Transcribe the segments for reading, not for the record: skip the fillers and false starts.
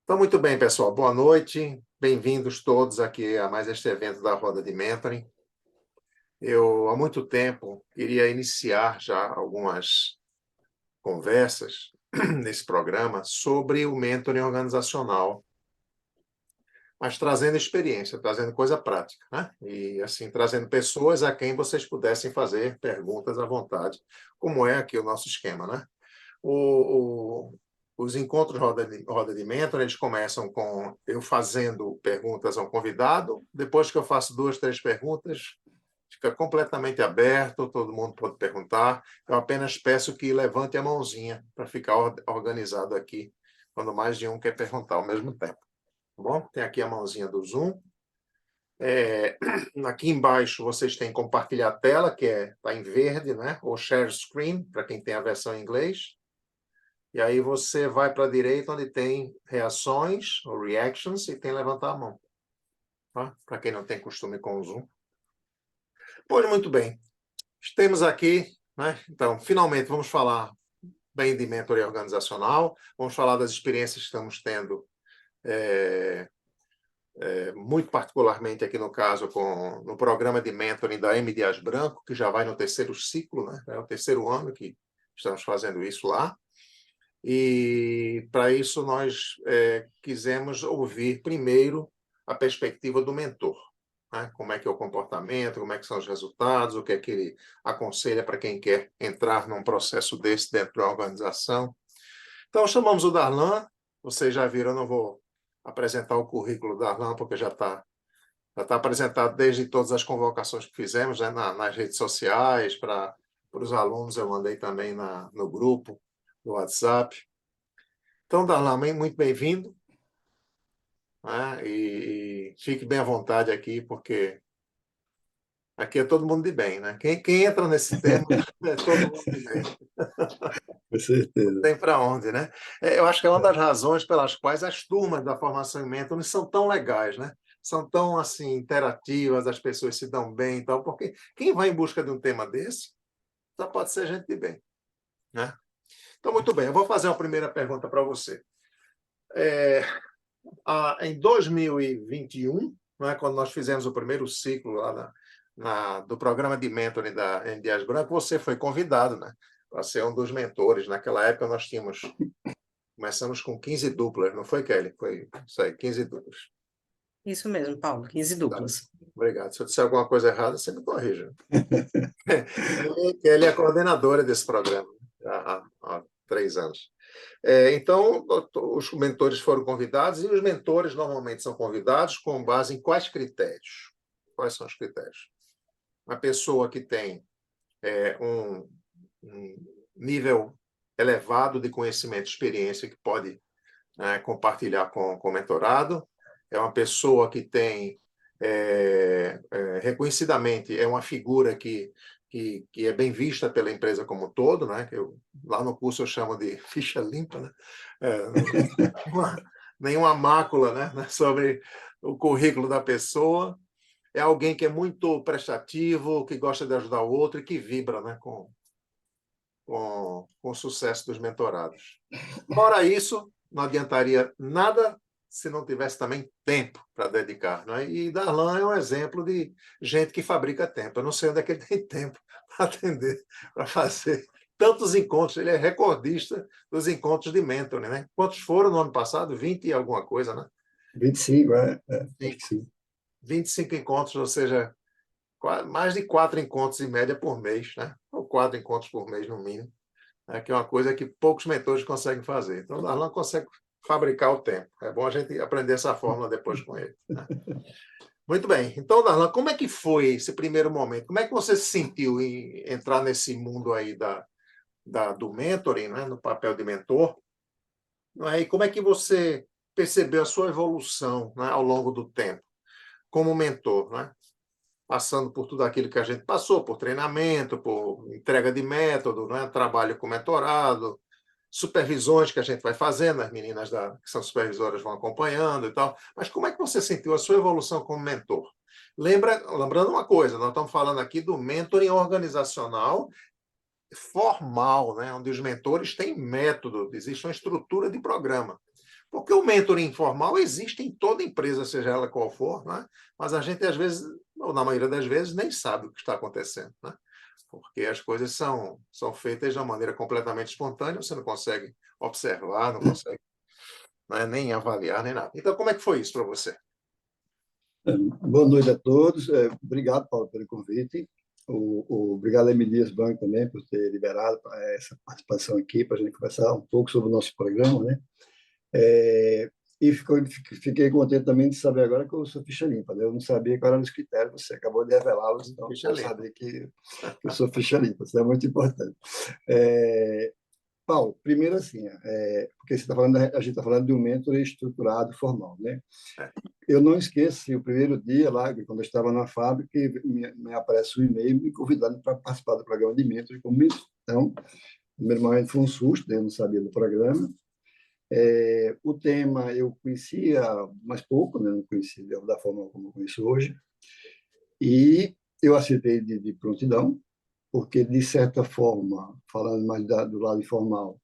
Então, muito bem, pessoal. Boa noite. Bem-vindos todos aqui a mais este evento da Roda de Mentoring. Eu, há muito tempo, queria iniciar já algumas conversas nesse programa sobre o mentoring organizacional, mas trazendo experiência, trazendo coisa prática, né? E, assim, trazendo pessoas a quem vocês pudessem fazer perguntas à vontade, como é aqui o nosso esquema, né? Os encontros roda de mentor, eles começam com eu fazendo perguntas ao convidado. Depois que eu faço 2, 3 perguntas, fica completamente aberto, todo mundo pode perguntar. Eu apenas peço que levante a mãozinha para ficar organizado aqui, quando mais de um quer perguntar ao mesmo tempo. Tá bom? Tem aqui a mãozinha do Zoom. Aqui embaixo vocês têm compartilhar a tela, que está em verde, né? Ou share screen, para quem tem a versão em inglês. E aí você vai para a direita, onde tem reações, ou reactions, e tem levantar a mão. Tá? Para quem não tem costume com o Zoom. Pois muito bem. Temos aqui, né? Então, finalmente, vamos falar bem de mentoria organizacional, vamos falar das experiências que estamos tendo, muito particularmente aqui no caso, no programa de mentoring da M. Dias Branco, que já vai no 3º ciclo, né? É o 3º ano que estamos fazendo isso lá. E, para isso, nós quisemos ouvir primeiro a perspectiva do mentor. Né? Como é que é o comportamento, como é que são os resultados, o que é que ele aconselha para quem quer entrar num processo desse dentro da organização. Então, chamamos o Darlan. Vocês já viram, eu não vou apresentar o currículo do Darlan, porque já tá apresentado desde todas as convocações que fizemos, né? Nas redes sociais, para os alunos eu mandei também no grupo, no WhatsApp. Então, Darlan, muito bem-vindo, né? E fique bem à vontade aqui, porque aqui é todo mundo de bem, né? Quem entra nesse tema é todo mundo de bem. Com Não certeza. tem para onde, né? Eu acho que é uma das razões pelas quais as turmas da formação em mentoring são tão legais, né? São tão, assim, interativas, as pessoas se dão bem e tal, porque quem vai em busca de um tema desse só pode ser gente de bem, né? Então, muito bem, eu vou fazer uma primeira pergunta para você. Em 2021, né, quando nós fizemos o primeiro ciclo lá do programa de mentoring da M. Dias Branco, você foi convidado, né, para ser um dos mentores. Naquela época, começamos com 15 duplas, não foi, Kelly? Foi isso aí, 15 duplas. Isso mesmo, Paulo, 15 Tá. duplas. Obrigado. Se eu disser alguma coisa errada, você me corrija. Kelly é a coordenadora desse programa há 3 anos. Então, os mentores foram convidados, e os mentores normalmente são convidados com base em quais critérios? Quais são os critérios? Uma pessoa que tem um nível elevado de conhecimento e experiência que pode, né, compartilhar com o mentorado, é uma pessoa que tem, reconhecidamente, é uma figura que é bem vista pela empresa como um todo, né? Lá no curso eu chamo de ficha limpa, né? Nenhuma mácula, né, sobre o currículo da pessoa. É alguém que é muito prestativo, que gosta de ajudar o outro e que vibra, né, com o sucesso dos mentorados. Fora isso, não adiantaria nada se não tivesse também tempo para dedicar. Né? E Darlan é um exemplo de gente que fabrica tempo. Eu não sei onde é que ele tem tempo para atender, para fazer tantos encontros. Ele é recordista dos encontros de mentoring. Né? Quantos foram no ano passado? 20 e alguma coisa, né? 25, acho que sim. 25 encontros, ou seja, mais de 4 encontros em média por mês, né? Ou 4 encontros por mês, no mínimo. Que é uma coisa que poucos mentores conseguem fazer. Então, o Darlan consegue fabricar o tempo. É bom a gente aprender essa fórmula depois com ele. Né? Muito bem. Então, Darlan, como é que foi esse primeiro momento? Como é que você se sentiu em entrar nesse mundo aí do mentoring, né? No papel de mentor? E como é que você percebeu a sua evolução, né, ao longo do tempo como mentor, né? Passando por tudo aquilo que a gente passou, por treinamento, por entrega de método, né? Trabalho com mentorado, supervisões que a gente vai fazendo, as meninas que são supervisoras vão acompanhando e tal. Mas como é que você sentiu a sua evolução como mentor? Lembrando uma coisa, nós estamos falando aqui do mentoring organizacional formal, né? Onde os mentores têm método, existe uma estrutura de programa. Porque o mentoring informal existe em toda empresa, seja ela qual for, né? Mas a gente, às vezes, ou na maioria das vezes, nem sabe o que está acontecendo, né? Porque as coisas são feitas de uma maneira completamente espontânea, você não consegue observar, não consegue, né, nem avaliar, nem nada. Então, como é que foi isso para você? Boa noite a todos. Obrigado, Paulo, pelo convite. Obrigado a Emilias Banco também por ter liberado essa participação aqui para a gente conversar um pouco sobre o nosso programa, né? É, fiquei contente também de saber agora que eu sou ficha limpa, né? Eu não sabia qual eram os critérios, você acabou de revelá-los, então Ficha eu limpa. sabia que eu sou ficha limpa, isso é muito importante. É, Paulo, primeiro assim, porque você tá falando, a gente está falando de um mentor estruturado, formal, né? É, Eu não esqueço o primeiro dia lá, quando eu estava na fábrica, me aparece um e-mail me convidando para participar do programa de mentoring como mentor. Então, no primeiro momento foi um susto, né? Eu não sabia do programa. O tema eu conhecia mais pouco, né? Não conhecia da forma como eu conheço hoje. E eu aceitei de prontidão, porque, de certa forma, falando mais do lado informal,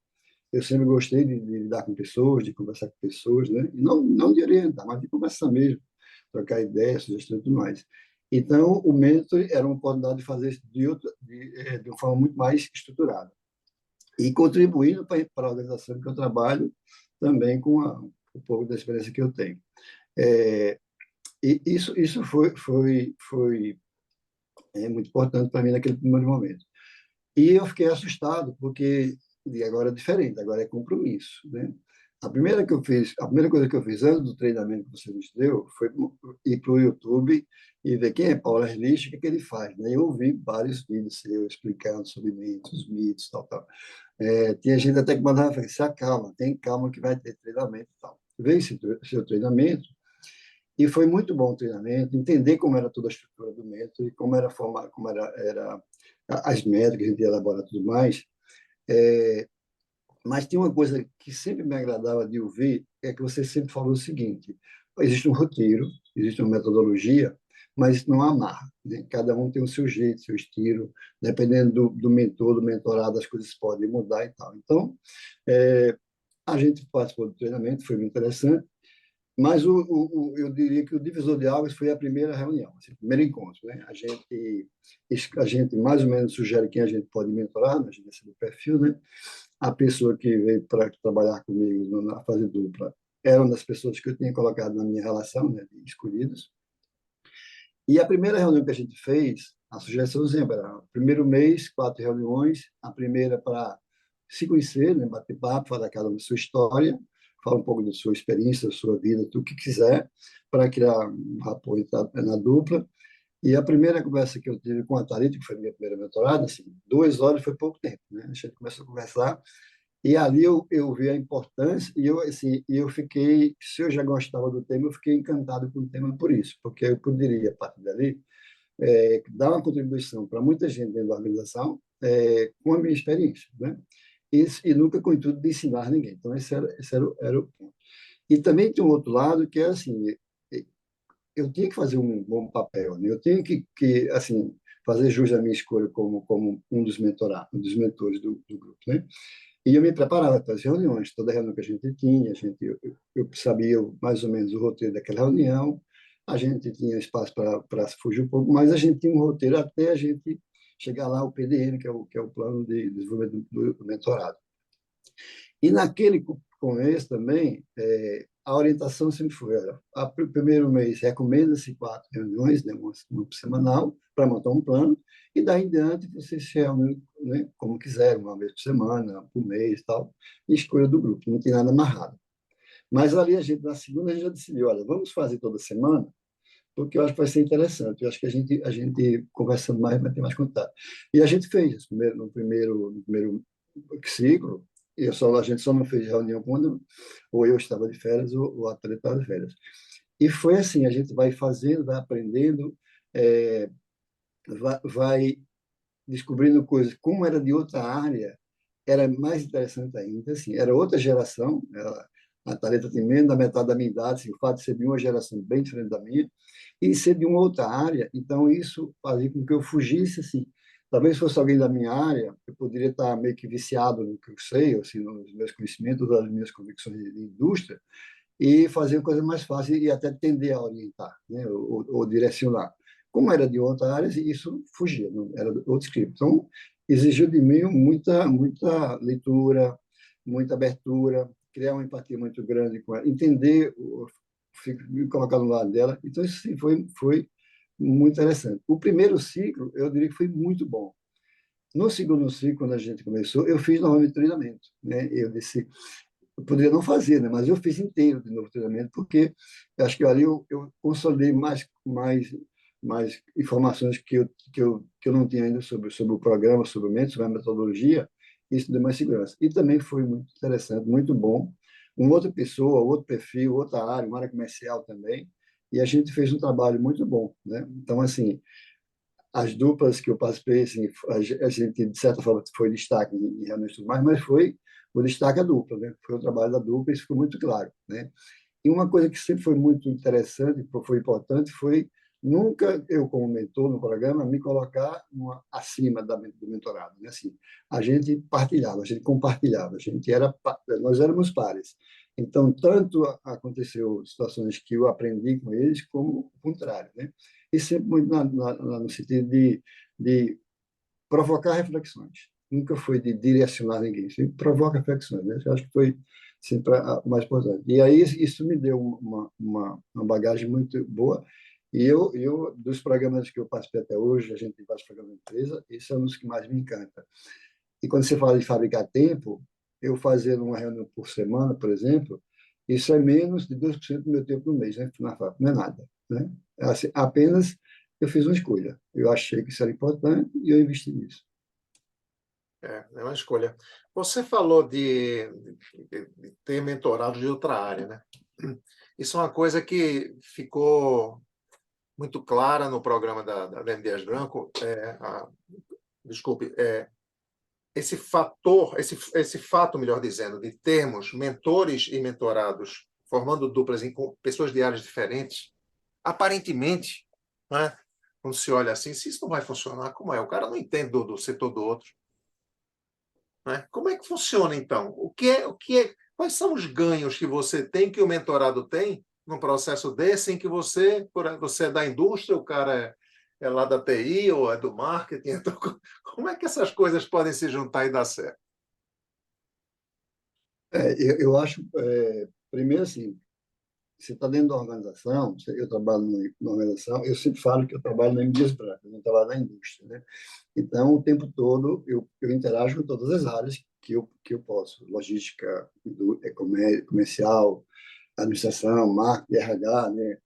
eu sempre gostei de lidar com pessoas, de conversar com pessoas, né? E não de orientar, mas de conversar mesmo, trocar ideias, sugestões e tudo mais. Então, o mentor era uma oportunidade de fazer isso de uma forma muito mais estruturada e contribuindo para a organização que eu trabalho também com um pouco da experiência que eu tenho. É, e isso foi muito importante para mim naquele primeiro momento. E eu fiquei assustado, porque e agora é diferente, agora é compromisso, né? A primeira coisa que eu fiz antes do treinamento que você nos deu foi ir para o YouTube e ver quem é Paulo Erlich, o que ele faz, né? Eu ouvi vários vídeos eu explicando sobre mitos, tal, tal. Tinha gente até que mandava, se acalma, tem calma que vai ter treinamento e tal. Veio esse seu treinamento e foi muito bom o treinamento, entender como era toda a estrutura do método e como era a forma, como era as métricas que a gente ia elaborar e tudo mais. É, mas tem uma coisa que sempre me agradava de ouvir, é que você sempre falou o seguinte: existe um roteiro, existe uma metodologia, mas não há amarra, né? Cada um tem o seu jeito, seu estilo, dependendo do mentor, do mentorado, as coisas podem mudar e tal. Então, a gente participou do treinamento, foi muito interessante, mas eu diria que o divisor de águas foi a primeira reunião, assim, o primeiro encontro, né? A gente mais ou menos sugere quem a gente pode mentorar, né? A gente recebe o perfil, né? A pessoa que veio para trabalhar comigo na fase dupla era uma das pessoas que eu tinha colocado na minha relação, né, de escolhidos. E a primeira reunião que a gente fez, a sugestão sempre era o primeiro mês, 4 reuniões, a primeira para se conhecer, né, bater papo, falar cada um da sua história, falar um pouco da sua experiência, da sua vida, tudo o que quiser, para criar um apoio na dupla. E a primeira conversa que eu tive com a Thalita, que foi a minha primeira mentorada, assim, 2 horas foi pouco tempo, né? A gente começou a conversar e ali eu vi a importância e eu assim, eu fiquei, se eu já gostava do tema, eu fiquei encantado com o tema por isso, porque eu poderia, a partir dali, dar uma contribuição para muita gente dentro da organização com a minha experiência, né? E nunca com o intuito de ensinar ninguém. Então, esse era o ponto. E também tem um outro lado que é assim, eu tinha que fazer um bom papel, né? Eu tinha que assim, fazer jus à minha escolha como um dos mentores do grupo, né? E eu me preparava para as reuniões, toda reunião que a gente tinha, eu sabia mais ou menos o roteiro daquela reunião, a gente tinha espaço para fugir um pouco, mas a gente tinha um roteiro até a gente chegar lá ao PDN, que é o plano de desenvolvimento do mentorado. E naquele começo também, a orientação sempre foi, olha, o primeiro mês recomenda-se 4 reuniões, né, uma por semanal, para montar um plano, e daí em diante você se reúne, né, como quiser, uma vez por semana, por mês, tal, e escolha do grupo, não tem nada amarrado. Mas ali na segunda, a gente já decidiu, olha, vamos fazer toda semana, porque eu acho que vai ser interessante. Eu acho que a gente conversando mais, vai ter mais contato. E a gente fez, no primeiro ciclo, a gente só não fez reunião quando ou eu estava de férias ou o atleta estava de férias. E foi assim, a gente vai fazendo, vai aprendendo, vai descobrindo coisas. Como era de outra área, era mais interessante ainda. Assim, era outra geração. A Thalita tem menos da metade da minha idade, assim, o fato de ser de uma geração bem diferente da minha, e ser de uma outra área. Então, isso fazia com que eu fugisse assim, Talvez fosse alguém da minha área, eu poderia estar meio que viciado no que eu sei, assim, nos meus conhecimentos, das minhas convicções de indústria, e fazer coisa mais fácil e até tender a orientar, né, ou direcionar. Como era de outra área, isso fugia, não era outro script. Então, exigiu de mim muita leitura, muita abertura, criar uma empatia muito grande com ela, entender, me colocar no lado dela. Então, isso sim, foi muito interessante. O primeiro ciclo, eu diria que foi muito bom. No segundo ciclo, quando a gente começou, eu fiz novamente treinamento, né? Eu disse, eu poderia não fazer, né? Mas eu fiz inteiro de novo treinamento, porque eu acho que ali eu consolidei mais informações que eu não tinha ainda sobre o programa, sobre o método, sobre a metodologia, isso deu mais segurança. E também foi muito interessante, muito bom. Uma outra pessoa, outro perfil, outra área, uma área comercial também, e a gente fez um trabalho muito bom, né? Então, assim, as duplas que eu participei, assim, a gente, de certa forma, foi destaque em reuniões e tudo mais, mas foi o destaque a dupla, né? Foi o trabalho da dupla, isso ficou muito claro, né? E uma coisa que sempre foi muito interessante, foi importante, foi nunca eu, como mentor no programa, me colocar acima do mentorado, né? Assim, a gente partilhava, a gente compartilhava, nós éramos pares. Então, tanto aconteceu situações que eu aprendi com eles, como o contrário, né? E sempre muito no sentido de provocar reflexões. Nunca foi de direcionar ninguém, sempre provoca reflexões, né? Eu acho que foi sempre o mais importante. E aí isso me deu uma bagagem muito boa. E dos programas que eu participei até hoje, a gente tem vários programas de empresa, esse é um dos que mais me encanta. E quando você fala de fabricar tempo, eu fazer uma reunião por semana, por exemplo, isso é menos de 2% do meu tempo no mês, né? Na fábrica, não é nada, né? Assim, apenas eu fiz uma escolha. Eu achei que isso era importante e eu investi nisso. É uma escolha. Você falou de ter mentorado de outra área, né? Isso é uma coisa que ficou muito clara no programa da M. Dias Branco. Desculpe, esse fato, melhor dizendo, de termos mentores e mentorados formando duplas com pessoas de áreas diferentes, aparentemente, né, quando se olha assim, se isso não vai funcionar, como é? O cara não entende do setor do outro. Né? Como é que funciona, então? Quais são os ganhos que você tem, que o mentorado tem, num processo desse, em que você é da indústria, o cara é lá da TI ou é do marketing? Então, como é que essas coisas podem se juntar e dar certo? Eu acho, primeiro assim, você está dentro da organização, eu trabalho numa organização, eu sempre falo que eu trabalho na MDS Branco, eu não trabalho na indústria, né? Então, o tempo todo, eu interajo com todas as áreas que eu posso, logística, comercial, administração, marketing, RH, né?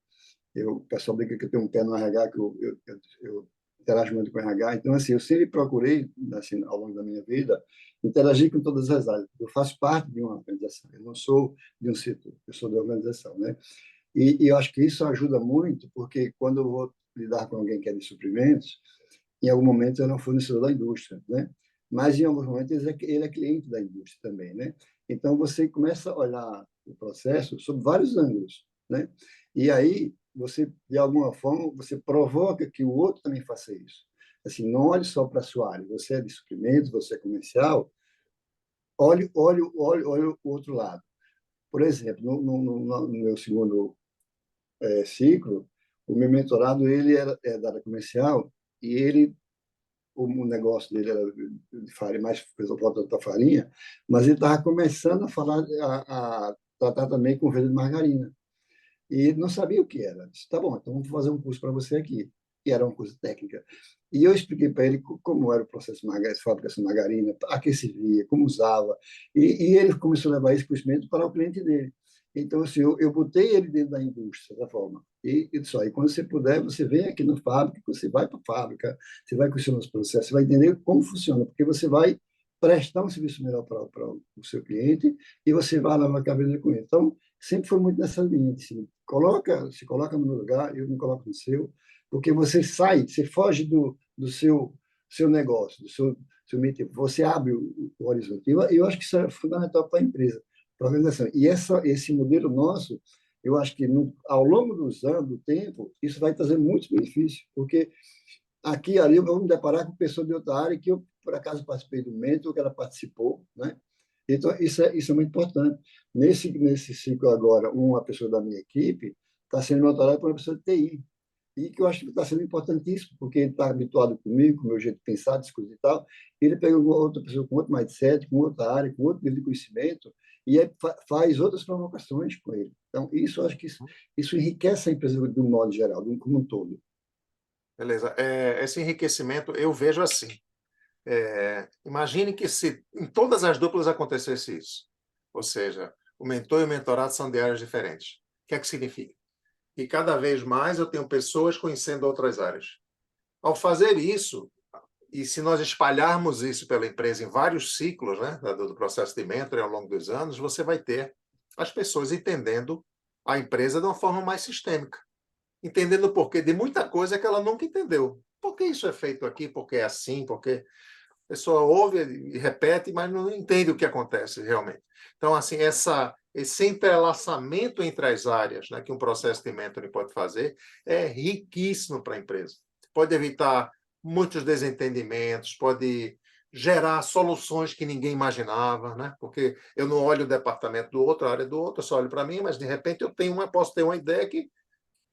O pessoal brinca que eu tenho um pé no RH, que eu interajo muito com o RH. Então, assim, eu sempre procurei, assim, ao longo da minha vida, interagir com todas as áreas. Eu faço parte de uma organização, eu não sou de um setor, eu sou da organização, né? E eu acho que isso ajuda muito, porque quando eu vou lidar com alguém que é de suprimentos, em algum momento eu não fornecedor da indústria, né? Mas em alguns momentos ele é cliente da indústria também, né? Então você começa a olhar o processo sob vários ângulos, né? E aí você, de alguma forma, você provoca que o outro também faça isso. Assim, não olhe só para a sua área. Você é de suprimentos, você é comercial, olhe o outro lado. Por exemplo, no meu segundo ciclo, o meu mentorado ele é da área comercial e ele o negócio dele era de farinha, mais voltado para farinha, mas ele estava começando a falar, a tratar também com venda de margarina. E ele não sabia o que era. Disse, tá bom, então vamos fazer um curso para você aqui. E era uma coisa técnica. E eu expliquei para ele como era o processo de fabricação de margarina, a que servia, como usava. E ele começou a levar esse conhecimento para o cliente dele. Então, assim, eu botei ele dentro da indústria, dessa forma. E disse, ó, e quando você puder, você vem aqui na fábrica, você vai para a fábrica, você vai conhecer os processos, você vai entender como funciona, porque você vai prestar um serviço melhor para o seu cliente e você vai lá na cabeça com ele. Então, sempre foi muito nessa linha, assim, se coloca no meu lugar, eu me coloco no seu, porque você foge do seu negócio, do seu meio, você abre o horizonte. Eu acho que isso é fundamental para a empresa, para a organização. E esse modelo nosso, eu acho que ao longo dos anos, do tempo, isso vai trazer muitos benefícios, porque aqui e ali eu vou me deparar com pessoas de outra área que eu, por acaso, participei do mentor, que ela participou, né? Então, isso é muito importante. Nesse ciclo agora, uma pessoa da minha equipe está sendo mentorada por uma pessoa de TI, e que eu acho que está sendo importantíssimo, porque ele está habituado comigo, com o meu jeito de pensar, discutir e tal. Ele pega outra pessoa com outro mindset, com outra área, com outro nível de conhecimento, e faz outras provocações com ele. Então, isso eu acho que isso enriquece a empresa de um modo geral, como um todo. Beleza. Esse enriquecimento eu vejo assim. Imagine que se em todas as duplas acontecesse isso, ou seja, o mentor e o mentorado são de áreas diferentes. O que é que significa? Que cada vez mais eu tenho pessoas conhecendo outras áreas. Ao fazer isso, e se nós espalharmos isso pela empresa em vários ciclos, né, do processo de mentoring ao longo dos anos, você vai ter as pessoas entendendo a empresa de uma forma mais sistêmica, entendendo o porquê de muita coisa que ela nunca entendeu. Por que isso é feito aqui? Por que é assim? Por que a pessoa ouve e repete, mas não entende o que acontece realmente. Então, assim, esse entrelaçamento entre as áreas, né, que um processo de mentoring pode fazer é riquíssimo para a empresa. Pode evitar muitos desentendimentos, pode gerar soluções que ninguém imaginava, né? Porque eu não olho o departamento do outro, a área do outro, eu só olho para mim, mas de repente posso ter uma ideia que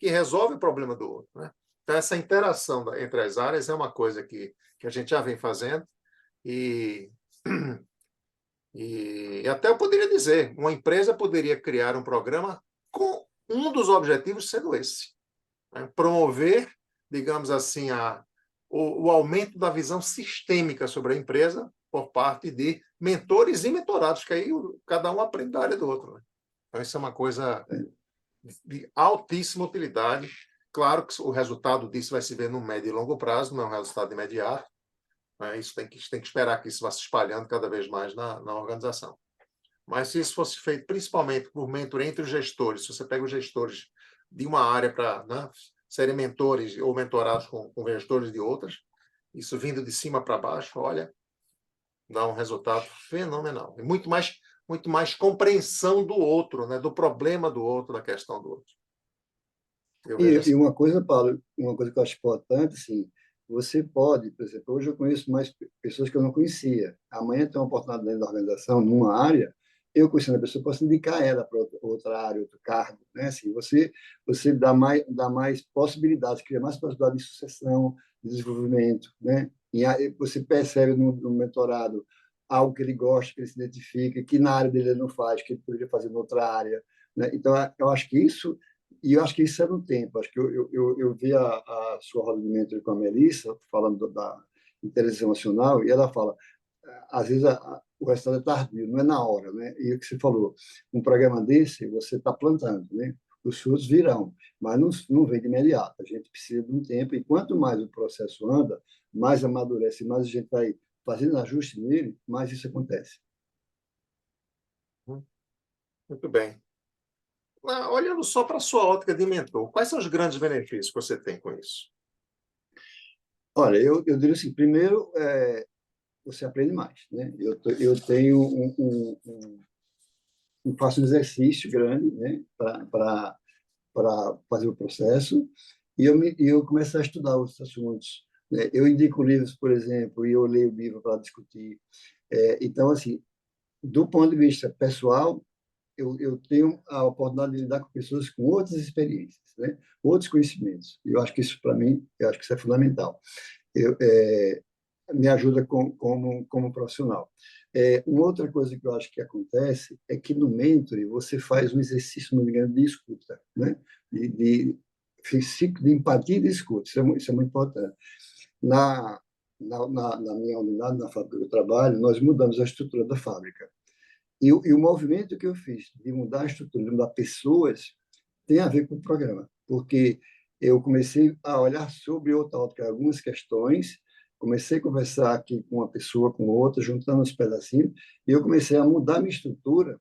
resolve o problema do outro, né? Então, essa interação entre as áreas é uma coisa que a gente já vem fazendo e, e até eu poderia dizer, uma empresa poderia criar um programa com um dos objetivos sendo esse, né? Promover, digamos assim, o aumento da visão sistêmica sobre a empresa por parte de mentores e mentorados, que aí cada um aprende da área do outro, né? Então, isso é uma coisa de altíssima utilidade. Claro que o resultado disso vai se ver no médio e longo prazo, não é um resultado imediato, né? Isso tem que esperar que isso vá se espalhando cada vez mais na organização. Mas se isso fosse feito principalmente por mentor entre os gestores, se você pega os gestores de uma área para, né, serem mentores ou mentorados com gestores de outras, isso vindo de cima para baixo, olha, dá um resultado fenomenal. E muito mais compreensão do outro, né, do problema do outro, da questão do outro. Eu vejo E assim. uma coisa, Paulo, uma coisa que eu acho importante, assim, você pode, por exemplo, hoje eu conheço mais pessoas que eu não conhecia. Amanhã tem uma oportunidade dentro da organização, numa área, eu conhecendo a pessoa, posso indicar ela para outra área, outro cargo, né? Assim, você dá mais possibilidades, cria mais possibilidades de sucessão, de desenvolvimento, né? E aí você percebe no mentorado algo que ele gosta, que ele se identifica, que na área dele ele não faz, que ele poderia fazer em outra área, né? Então, eu acho que isso e eu acho que isso é no tempo. Acho que eu vi a sua roda de mentoring com a Melissa, falando da inteligência emocional, e ela fala, às vezes o resultado é tardio, não é na hora, né? E o que você falou, um programa desse, você está plantando, né? Os frutos virão, mas não vem de imediato. A gente precisa de um tempo, e quanto mais o processo anda, mais amadurece, mais a gente vai fazendo ajuste nele, mais isso acontece. Muito bem. Olhando só para a sua ótica de mentor, quais são os grandes benefícios que você tem com isso? Olha, eu diria assim, primeiro, você aprende mais, né? Eu tenho faço um exercício grande, né, para fazer o processo e eu começo a estudar os assuntos, né? Eu indico livros, por exemplo, e eu leio livro para discutir. Então, assim, do ponto de vista pessoal, eu tenho a oportunidade de lidar com pessoas com outras experiências, né? Outros conhecimentos. Eu acho que isso, para mim, eu acho que isso é fundamental. Me ajuda como profissional. Uma outra coisa que eu acho que acontece é que no mentoring você faz um exercício muito grande de escuta, né? De empatia e de escuta. Isso é muito importante. Na minha unidade, na fábrica que eu trabalho, nós mudamos a estrutura da fábrica. E o movimento que eu fiz de mudar a estrutura, de mudar pessoas, tem a ver com o programa, porque eu comecei a olhar sobre outra ótica algumas questões, comecei a conversar aqui com uma pessoa, com outra, juntando os pedacinhos, e eu comecei a mudar minha estrutura,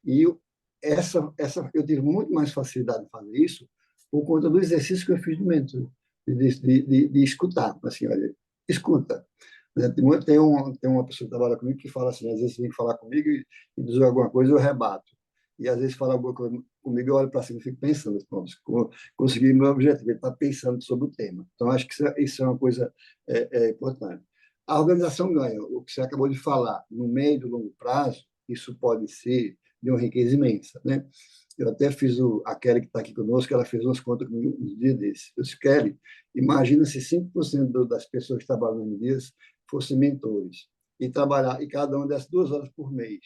e eu tive muito mais facilidade de fazer isso por conta do exercício que eu fiz no mentor, de escutar, assim, olha, escuta. Né? Tem uma pessoa que trabalha comigo que fala assim, às vezes vem falar comigo e diz alguma coisa, eu rebato. e às vezes fala alguma coisa comigo, eu olho para cima e fico pensando, vamos, consegui meu objetivo, ele está pensando sobre o tema. Então, acho que isso é uma coisa importante. A organização ganha, o que você acabou de falar, no médio e longo prazo, isso pode ser de uma riqueza imensa, né? Eu até fiz a Kelly, que está aqui conosco, ela fez umas contas comigo um dia desses. Eu disse, Kelly, imagina se 5% das pessoas que trabalham em dias fossem mentores e cada um desse 2 horas por mês.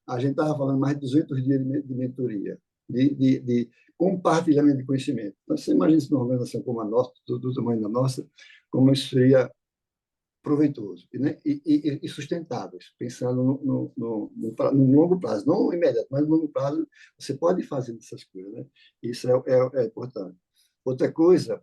A gente estava falando mais de 200 dias de mentoria, de compartilhamento de conhecimento. Então, você imagina se numa organização como a nossa, do tamanho da nossa, como isso seria proveitoso, né? E sustentáveis, pensando no longo prazo, não no imediato, mas no longo prazo, você pode fazer essas coisas, né? Isso é importante. Outra coisa,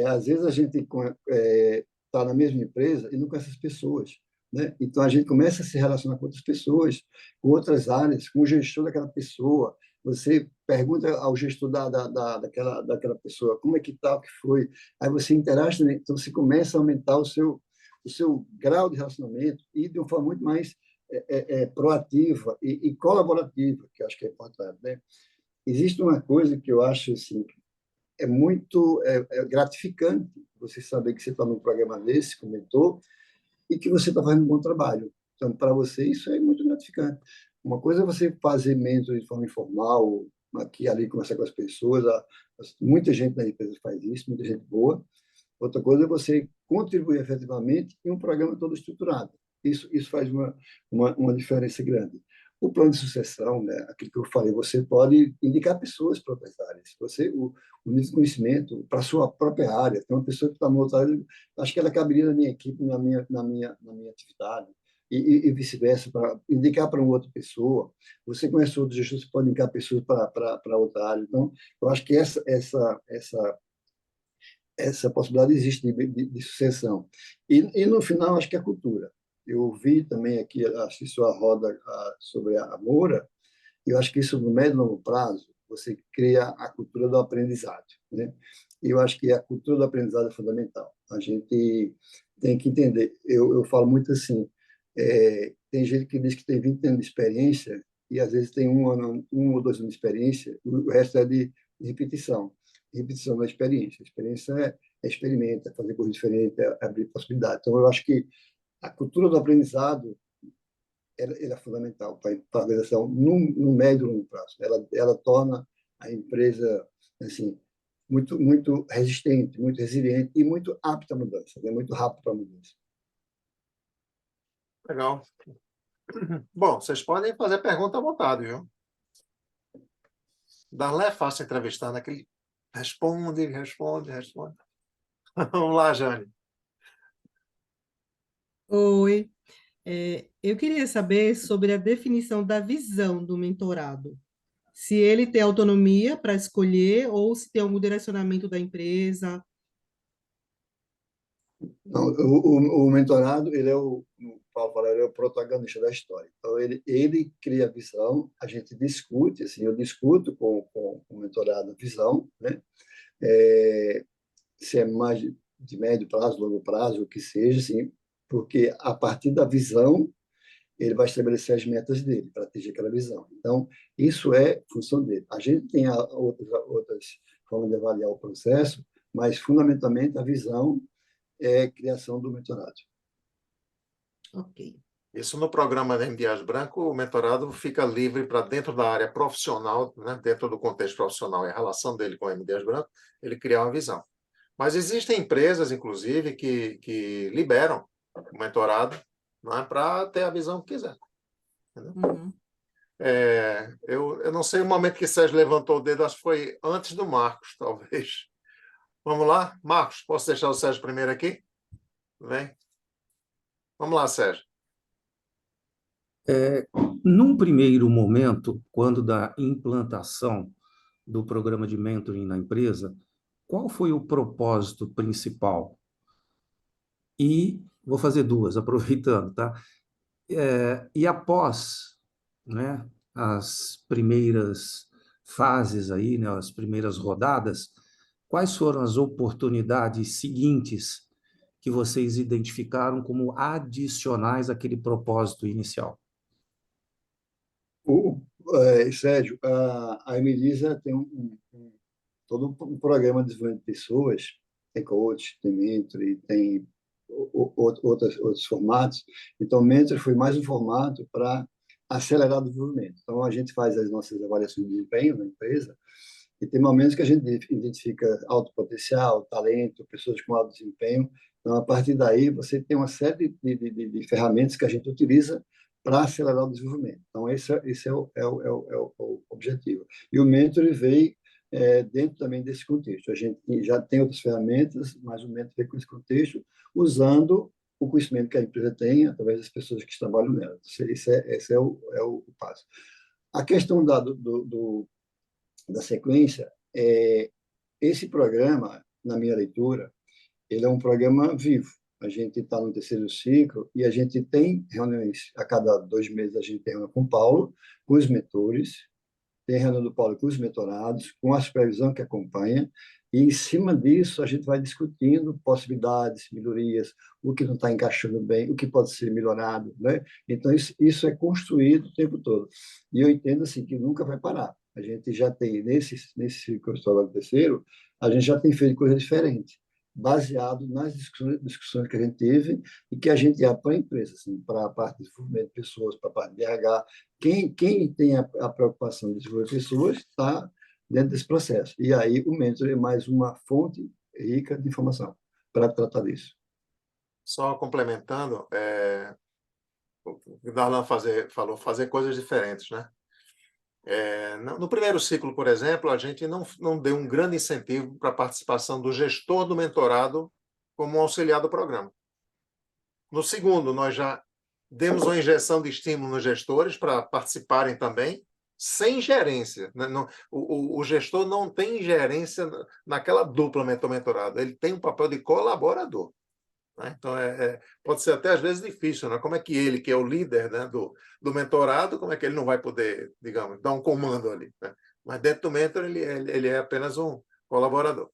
às vezes a gente está na mesma empresa e não conhece as pessoas, né? Então a gente começa a se relacionar com outras pessoas, com outras áreas, com o gestor daquela pessoa. Você pergunta ao gestor daquela pessoa como é que está, o que foi. Aí você interage, né? Então você começa a aumentar o seu grau de relacionamento e de uma forma muito mais proativa e colaborativa, que eu acho que é importante, né? Existe uma coisa que eu acho assim, é muito gratificante você saber que você está num programa desse, como mentor, e que você está fazendo um bom trabalho. Então, para você, isso é muito gratificante. Uma coisa é você fazer mentor de forma informal, aqui ali, conversar com as pessoas. Muita gente na empresa faz isso, muita gente boa. Outra coisa é você contribuir efetivamente em um programa todo estruturado. Isso faz uma diferença grande. O plano de sucessão, né, aquilo que eu falei, você pode indicar pessoas para outras áreas. O nível de conhecimento para a sua própria área. Tem uma pessoa que está no outra área, acho que ela caberia na minha equipe, na minha atividade, e vice-versa, para indicar para uma outra pessoa. Você conhece outros gestores, você pode indicar pessoas para outra área. Então, eu acho que essa possibilidade existe de sucessão. No final, acho que é a cultura. Eu vi também aqui, assisti sua roda sobre a Moura, e eu acho que isso, no médio e longo prazo, você cria a cultura do aprendizado, né? E eu acho que a cultura do aprendizado é fundamental. A gente tem que entender. Eu falo muito assim, tem gente que diz que tem 20 anos de experiência e, às vezes, tem 1 ou 2 anos de experiência, o resto é de repetição. Repetição da experiência. A experiência experimenta, é fazer coisas diferentes, abrir possibilidades. Então, eu acho que a cultura do aprendizado ela é fundamental para a organização no médio e longo prazo. Ela torna a empresa assim muito resistente, muito resiliente e muito apta à mudança, né? Muito rápido para a mudança. Legal. Bom, vocês podem fazer pergunta à vontade, viu? Darlan é fácil entrevistar, né? Que ele responde. Vamos lá, Jane. Oi, eu queria saber sobre a definição da visão do mentorado. Se ele tem autonomia para escolher ou se tem algum direcionamento da empresa. Não, o mentorado, ele é o Paulo fala, ele é o protagonista da história. Então, ele cria a visão, a gente discute, assim, eu discuto com o mentorado a visão, né? Se é mais de médio prazo, longo prazo, o que seja, assim, porque a partir da visão ele vai estabelecer as metas dele para atingir aquela visão. Então, isso é função dele. A gente tem outras formas de avaliar o processo, mas, fundamentalmente, a visão é a criação do mentorado. Ok. Isso no programa da M. Dias Branco, o mentorado fica livre para dentro da área profissional, né, dentro do contexto profissional e a relação dele com o M. Dias Branco, ele criar uma visão. Mas existem empresas, inclusive, que liberam o mentorado, né, para ter a visão que quiser. Uhum. Eu não sei o momento que Sérgio levantou o dedo, acho que foi antes do Marcos, talvez. Vamos lá? Marcos, posso deixar o Sérgio primeiro aqui? Vem. Vamos lá, Sérgio. Num primeiro momento, quando da implantação do programa de mentoring na empresa, qual foi o propósito principal? E vou fazer duas, aproveitando, tá? E após, né, as primeiras fases aí, né, as primeiras rodadas, quais foram as oportunidades seguintes que vocês identificaram como adicionais àquele propósito inicial? Sérgio, a Emilisa tem todo um programa de desenvolvimento de pessoas, tem coach, tem mentor, e tem outros formatos. Então, o mentor foi mais um formato para acelerar o desenvolvimento. Então, a gente faz as nossas avaliações de desempenho na empresa e tem momentos que a gente identifica alto potencial, talento, pessoas com alto desempenho. Então, a partir daí, você tem uma série de ferramentas que a gente utiliza para acelerar o desenvolvimento. Então, esse é o objetivo. E o mentor veio dentro também desse contexto. A gente já tem outras ferramentas, mas o mentor veio com esse contexto, usando o conhecimento que a empresa tem através das pessoas que trabalham nela. Esse é o passo. A questão da sequência, esse programa, na minha leitura, ele é um programa vivo. A gente está no terceiro ciclo e a gente tem reuniões, a cada 2 meses a gente tem reunião com o Paulo, com os mentores, tem reunião do Paulo com os mentorados, com a supervisão que acompanha, e em cima disso a gente vai discutindo possibilidades, melhorias, o que não está encaixando bem, o que pode ser melhorado, né? Então isso é construído o tempo todo. E eu entendo assim que nunca vai parar. A gente já tem nesse ciclo agora do terceiro, a gente já tem feito coisas diferentes, baseado nas discussões que a gente teve e que a gente abre para a empresa, assim, para a parte de desenvolvimento de pessoas, para a parte de RH. Quem tem a preocupação de desenvolver pessoas está dentro desse processo. E aí o mentor é mais uma fonte rica de informação para tratar disso. Só complementando, o Darlan falou fazer coisas diferentes, né? No primeiro ciclo, por exemplo, a gente não deu um grande incentivo para a participação do gestor do mentorado como um auxiliar do programa. No segundo, nós já demos uma injeção de estímulo nos gestores para participarem também, sem gerência. O gestor não tem gerência naquela dupla mentor-mentorado, ele tem um papel de colaborador. Né? Então, pode ser até às vezes difícil, né? Como é que ele, que é o líder, né, do mentorado, como é que ele não vai poder, digamos, dar um comando ali? Né? Mas dentro do mentor, ele é apenas um colaborador.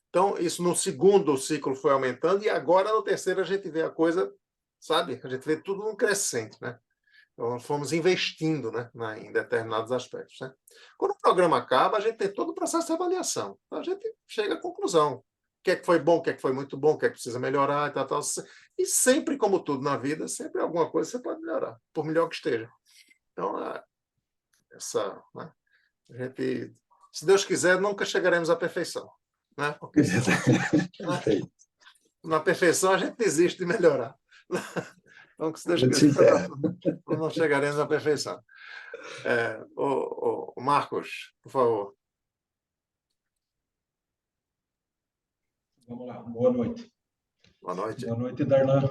Então, isso no segundo ciclo foi aumentando, e agora no terceiro a gente vê a coisa, sabe? A gente vê tudo num crescente, né? Então, fomos investindo, né, em determinados aspectos. Né? Quando o programa acaba, a gente tem todo o processo de avaliação. Então, a gente chega à conclusão. O que é que foi bom, o que é que foi muito bom, o que é que precisa melhorar, e tal. E sempre, como tudo na vida, sempre alguma coisa você pode melhorar, por melhor que esteja. Então, né, a gente, se Deus quiser, nunca chegaremos à perfeição. Né? Porque na perfeição a gente desiste de melhorar. Então, se Deus quiser, não chegaremos à perfeição. O Marcos, por favor. Vamos lá, boa noite. Boa noite. Boa noite, Darlan.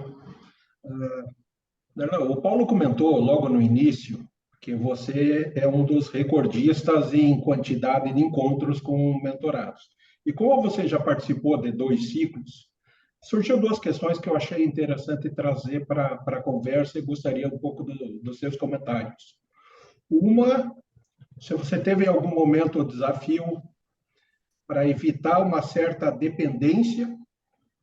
Darlan, o Paulo comentou logo no início que você é um dos recordistas em quantidade de encontros com mentorados. E como você já participou de 2 ciclos, surgiu 2 questões que eu achei interessante trazer para a conversa e gostaria um pouco dos seus comentários. Uma, se você teve em algum momento o desafio para evitar uma certa dependência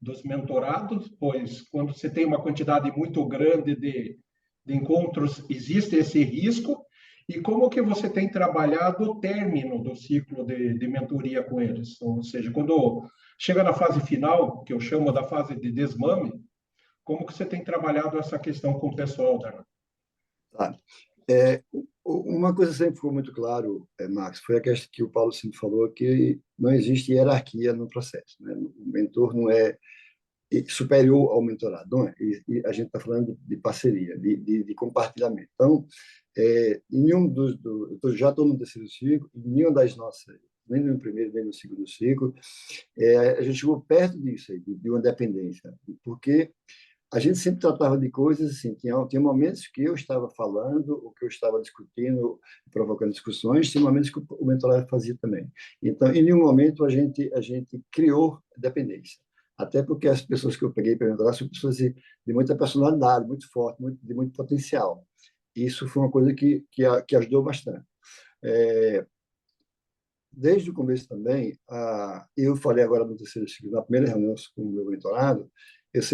dos mentorados, pois quando você tem uma quantidade muito grande de encontros, existe esse risco, e como que você tem trabalhado o término do ciclo de mentoria com eles? Ou seja, quando chega na fase final, que eu chamo da fase de desmame, como que você tem trabalhado essa questão com o pessoal, Darlan? Tá. Uma coisa sempre ficou muito claro, Max, foi a questão que o Paulo sempre falou, que não existe hierarquia no processo. Né? O mentor não é superior ao mentorado, não é? E a gente está falando de parceria, de compartilhamento. Então, em nenhum eu já estou no terceiro ciclo, em nenhuma das nossas, nem no primeiro, nem no segundo ciclo, a gente chegou perto disso, aí, de uma dependência, porque a gente sempre tratava de coisas assim, tinha momentos que eu estava falando, ou que eu estava discutindo, provocando discussões, tinha momentos que o mentorado fazia também. Então, em nenhum momento a gente criou dependência. Até porque as pessoas que eu peguei para mentorar são pessoas de muita personalidade, muito forte, de muito potencial. Isso foi uma coisa que ajudou bastante. Desde o começo também, eu falei agora no terceiro ciclo, na primeira reunião com o meu mentorado,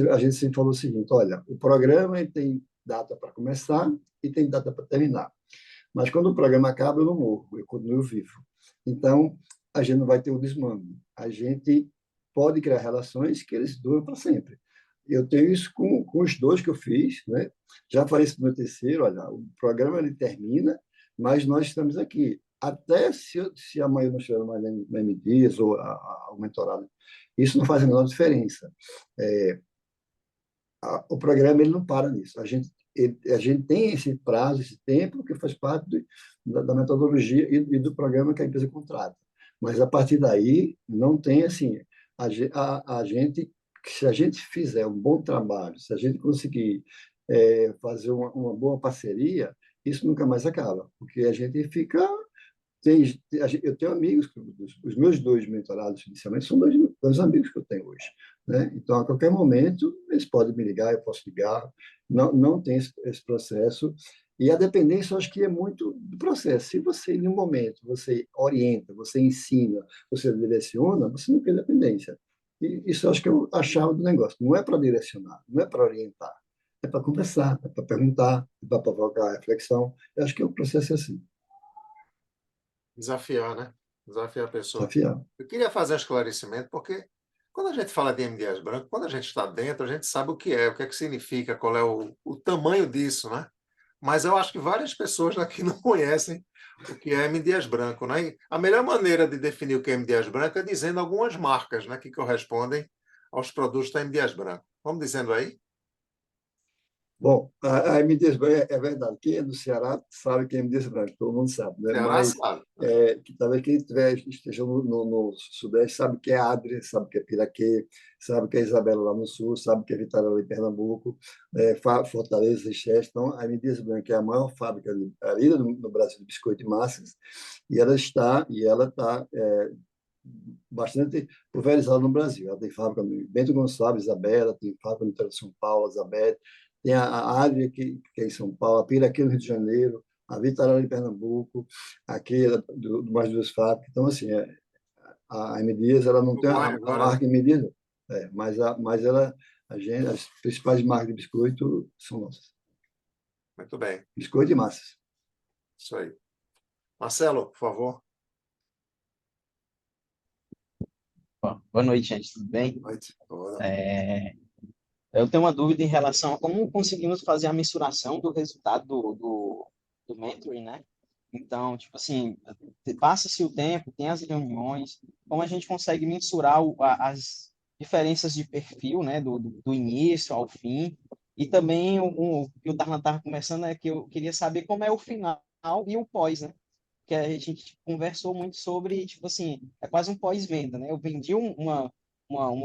a gente sempre falou o seguinte: olha, o programa tem data para começar e tem data para terminar. Mas quando o programa acaba, eu não morro, eu continuo vivo. Então, a gente não vai ter o desmame. A gente pode criar relações que eles duram para sempre. Eu tenho isso com os dois que eu fiz, né? Já falei isso no meu terceiro, olha, o programa ele termina, mas nós estamos aqui. Até se amanhã eu não estiver mais na M Dias ou o mentorado, isso não faz a menor diferença. O programa ele não para nisso. A gente tem esse prazo, esse tempo, que faz parte da metodologia e do programa que a empresa contrata. Mas, a partir daí, não tem assim. A gente, se a gente fizer um bom trabalho, se a gente conseguir fazer uma boa parceria, isso nunca mais acaba, porque a gente fica eu tenho amigos, os meus dois mentorados inicialmente são dois amigos que eu tenho hoje, né? Então, a qualquer momento, eles podem me ligar, eu posso ligar, não tem esse processo. E a dependência, eu acho que é muito do processo. Se você, em um momento, você orienta, você ensina, você direciona, você não tem dependência. E isso eu acho que é a chave do negócio. Não é para direcionar, não é para orientar, é para conversar, é para perguntar, é para provocar reflexão. Eu acho que o processo é assim, Desafiar, né? Desafiar a pessoa. desafiar. Eu queria fazer um esclarecimento, porque quando a gente fala de M. Dias Branco, quando a gente está dentro, a gente sabe o que é que significa, qual é o tamanho disso, né? Mas eu acho que várias pessoas daqui não conhecem o que é M. Dias Branco, né? E a melhor maneira de definir o que é M. Dias Branco é dizendo algumas marcas, né, que correspondem aos produtos da M. Dias Branco. Vamos dizendo aí? Bom, a M. Dias Branco é verdade. Quem é do Ceará sabe que é M. Dias Branco, todo mundo sabe, né? Ceará Mas sabe. talvez quem esteja no Sudeste sabe que é Adria, sabe que é Piraquê, sabe que é Isabela lá no Sul, sabe que é Vitória lá em Pernambuco, Fortaleza, Seixas. Então, a M. Dias Branco é a maior fábrica ali no Brasil de biscoito e massas, e ela está bastante pulverizada no Brasil. Ela tem fábrica no Bento Gonçalves, Isabela, tem fábrica no interior de São Paulo, Elizabeth, tem a Adria, que é em São Paulo, a Pira aqui no Rio de Janeiro, a Vitarara em Pernambuco, aqui do mais duas fábricas. Então, assim, a M. Dias, ela não tem Uruguai a agora, né? marca M. Dias, mas as principais marcas de biscoito são nossas. Muito bem. Biscoito e massas. Isso aí. Marcelo, por favor. Boa noite, gente. Tudo bem? Boa noite. É, eu tenho uma dúvida em relação a como conseguimos fazer a mensuração do resultado do mentoring, né? Então, tipo assim, passa-se o tempo, tem as reuniões, como a gente consegue mensurar as diferenças de perfil, né? Do início ao fim. E também o que o Darlan estava conversando é que eu queria saber como é o final e o pós, né? Que a gente conversou muito sobre, tipo assim, é quase um pós-venda, né? Eu vendi uma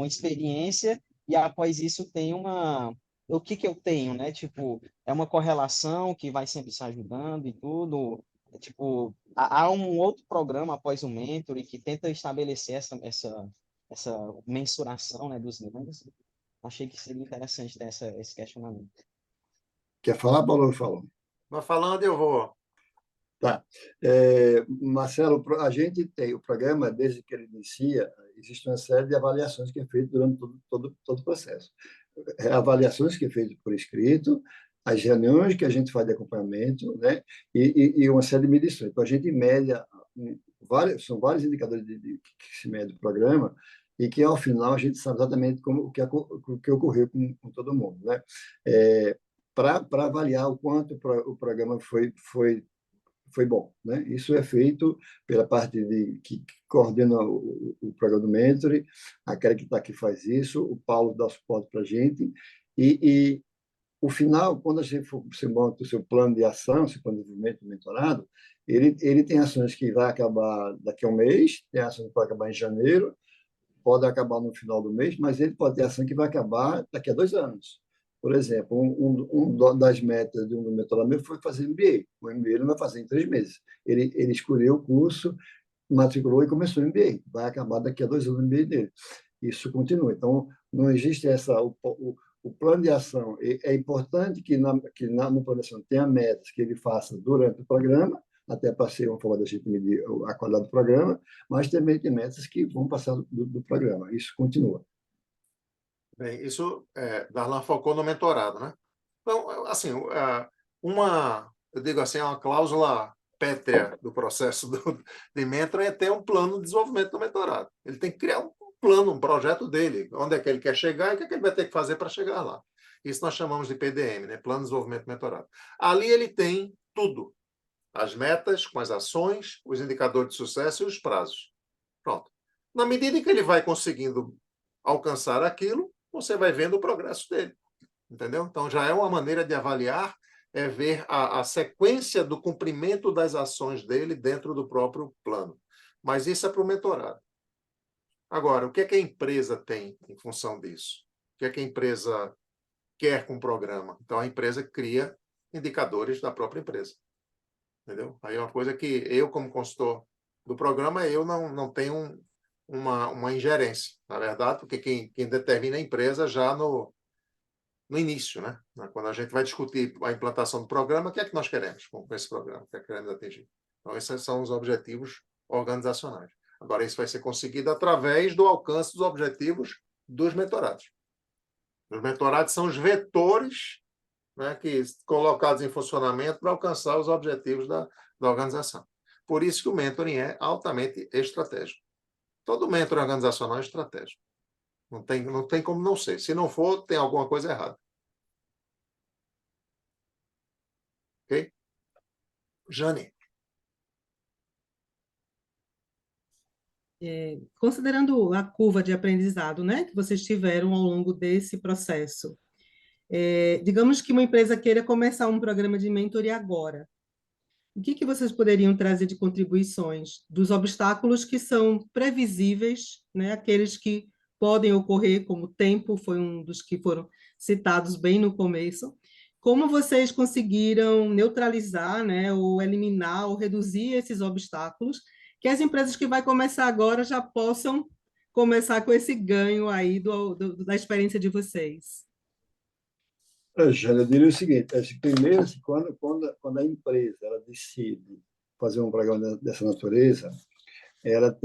experiência e após isso tem uma... O que que eu tenho, né? Tipo, é uma correlação que vai sempre se ajudando e tudo. Tipo, há um outro programa após o Mentor que tenta estabelecer essa mensuração, né, dos números. Achei que seria interessante ter esse questionamento. Quer falar, Paulo? Eu falo. Vai falando e eu vou. Tá. Marcelo, a gente tem o programa, desde que ele inicia, existe uma série de avaliações que é feita durante todo o processo. Avaliações que é feito por escrito, as reuniões que a gente faz de acompanhamento, né? E uma série de medições. Então, a gente mede, são vários indicadores que se mede o programa, e que, ao final, a gente sabe exatamente o que ocorreu com todo mundo, né? Para avaliar o quanto o programa foi bom, né? Isso é feito pela parte que coordena o programa do Mentoring, a Kelly que está aqui faz isso, o Paulo dá suporte para a gente, e o final, quando você monta o seu plano de ação, seu plano de desenvolvimento do mentorado, ele tem ações que vai acabar daqui a um mês, tem ações que vai acabar em janeiro, pode acabar no final do mês, mas ele pode ter ação que vai acabar daqui a 2 anos. Por exemplo, das metas de um mentorado meu foi fazer MBA. O MBA ele não vai fazer em 3 meses. Ele escolheu o curso, matriculou e começou o MBA. Vai acabar daqui a 2 anos o MBA dele. Isso continua. Então, não existe o plano de ação. É importante que no plano de ação tenha metas que ele faça durante o programa, até para ser uma forma da gente medir a qualidade do programa, mas também tem metas que vão passar do programa. Isso continua. Bem, isso, Darlan focou no mentorado, né? Então, assim, eu digo assim, é uma cláusula pétrea do processo de mentoring é ter um plano de desenvolvimento do mentorado. Ele tem que criar um plano, um projeto dele, onde é que ele quer chegar e o que é que ele vai ter que fazer para chegar lá. Isso nós chamamos de PDM, né? Plano de Desenvolvimento Mentorado. Ali ele tem tudo. As metas, com as ações, os indicadores de sucesso e os prazos. Pronto. Na medida em que ele vai conseguindo alcançar aquilo, você vai vendo o progresso dele. Entendeu? Então, já é uma maneira de avaliar, é ver a sequência do cumprimento das ações dele dentro do próprio plano. Mas isso é para o mentorado. Agora, o que é que a empresa tem em função disso? O que é que a empresa quer com o programa? Então, a empresa cria indicadores da própria empresa. Entendeu? Aí é uma coisa que eu, como consultor do programa, eu não tenho uma ingerência, na verdade, porque quem determina a empresa já no início, né? Quando a gente vai discutir a implantação do programa, o que é que nós queremos com esse programa? O que é que queremos atingir? Então, esses são os objetivos organizacionais. Agora, isso vai ser conseguido através do alcance dos objetivos dos mentorados. Os mentorados são os vetores, né, que colocados em funcionamento para alcançar os objetivos da organização. Por isso que o mentoring é altamente estratégico. Todo mentor organizacional é estratégico. Não tem como não ser. Se não for, tem alguma coisa errada. Ok? Jane. Considerando a curva de aprendizado, né, que vocês tiveram ao longo desse processo, digamos que uma empresa queira começar um programa de mentoria agora. O que vocês poderiam trazer de contribuições dos obstáculos que são previsíveis, né, aqueles que podem ocorrer, como o tempo foi um dos que foram citados bem no começo. Como vocês conseguiram neutralizar, né, ou eliminar, ou reduzir esses obstáculos, que as empresas que vai começar agora já possam começar com esse ganho aí da experiência de vocês? Eu diria o seguinte, primeiro, assim, quando a empresa ela decide fazer um programa dessa natureza, ela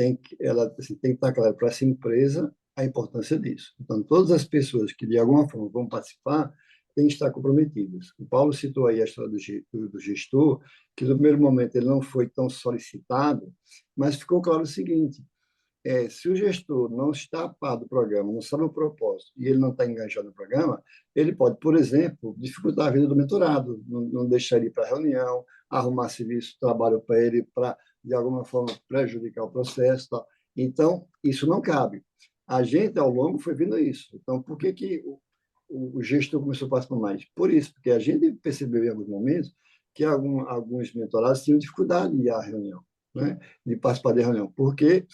assim, tem que estar claro para essa empresa a importância disso. Então, todas as pessoas que, de alguma forma, vão participar têm que estar comprometidas. O Paulo citou aí a história do gestor, que no primeiro momento ele não foi tão solicitado, mas ficou claro o seguinte, se o gestor não está a par do programa, não sabe o propósito, e ele não está engajado no programa, ele pode, por exemplo, dificultar a vida do mentorado, não deixar ele ir para a reunião, arrumar serviço, trabalho para ele, para, de alguma forma, prejudicar o processo. Tal. Então, isso não cabe. A gente, ao longo, foi vendo isso. Então, por que o gestor começou a participar mais? Por isso, porque a gente percebeu em alguns momentos que alguns mentorados tinham dificuldade de ir à reunião, né? De participar da reunião, porque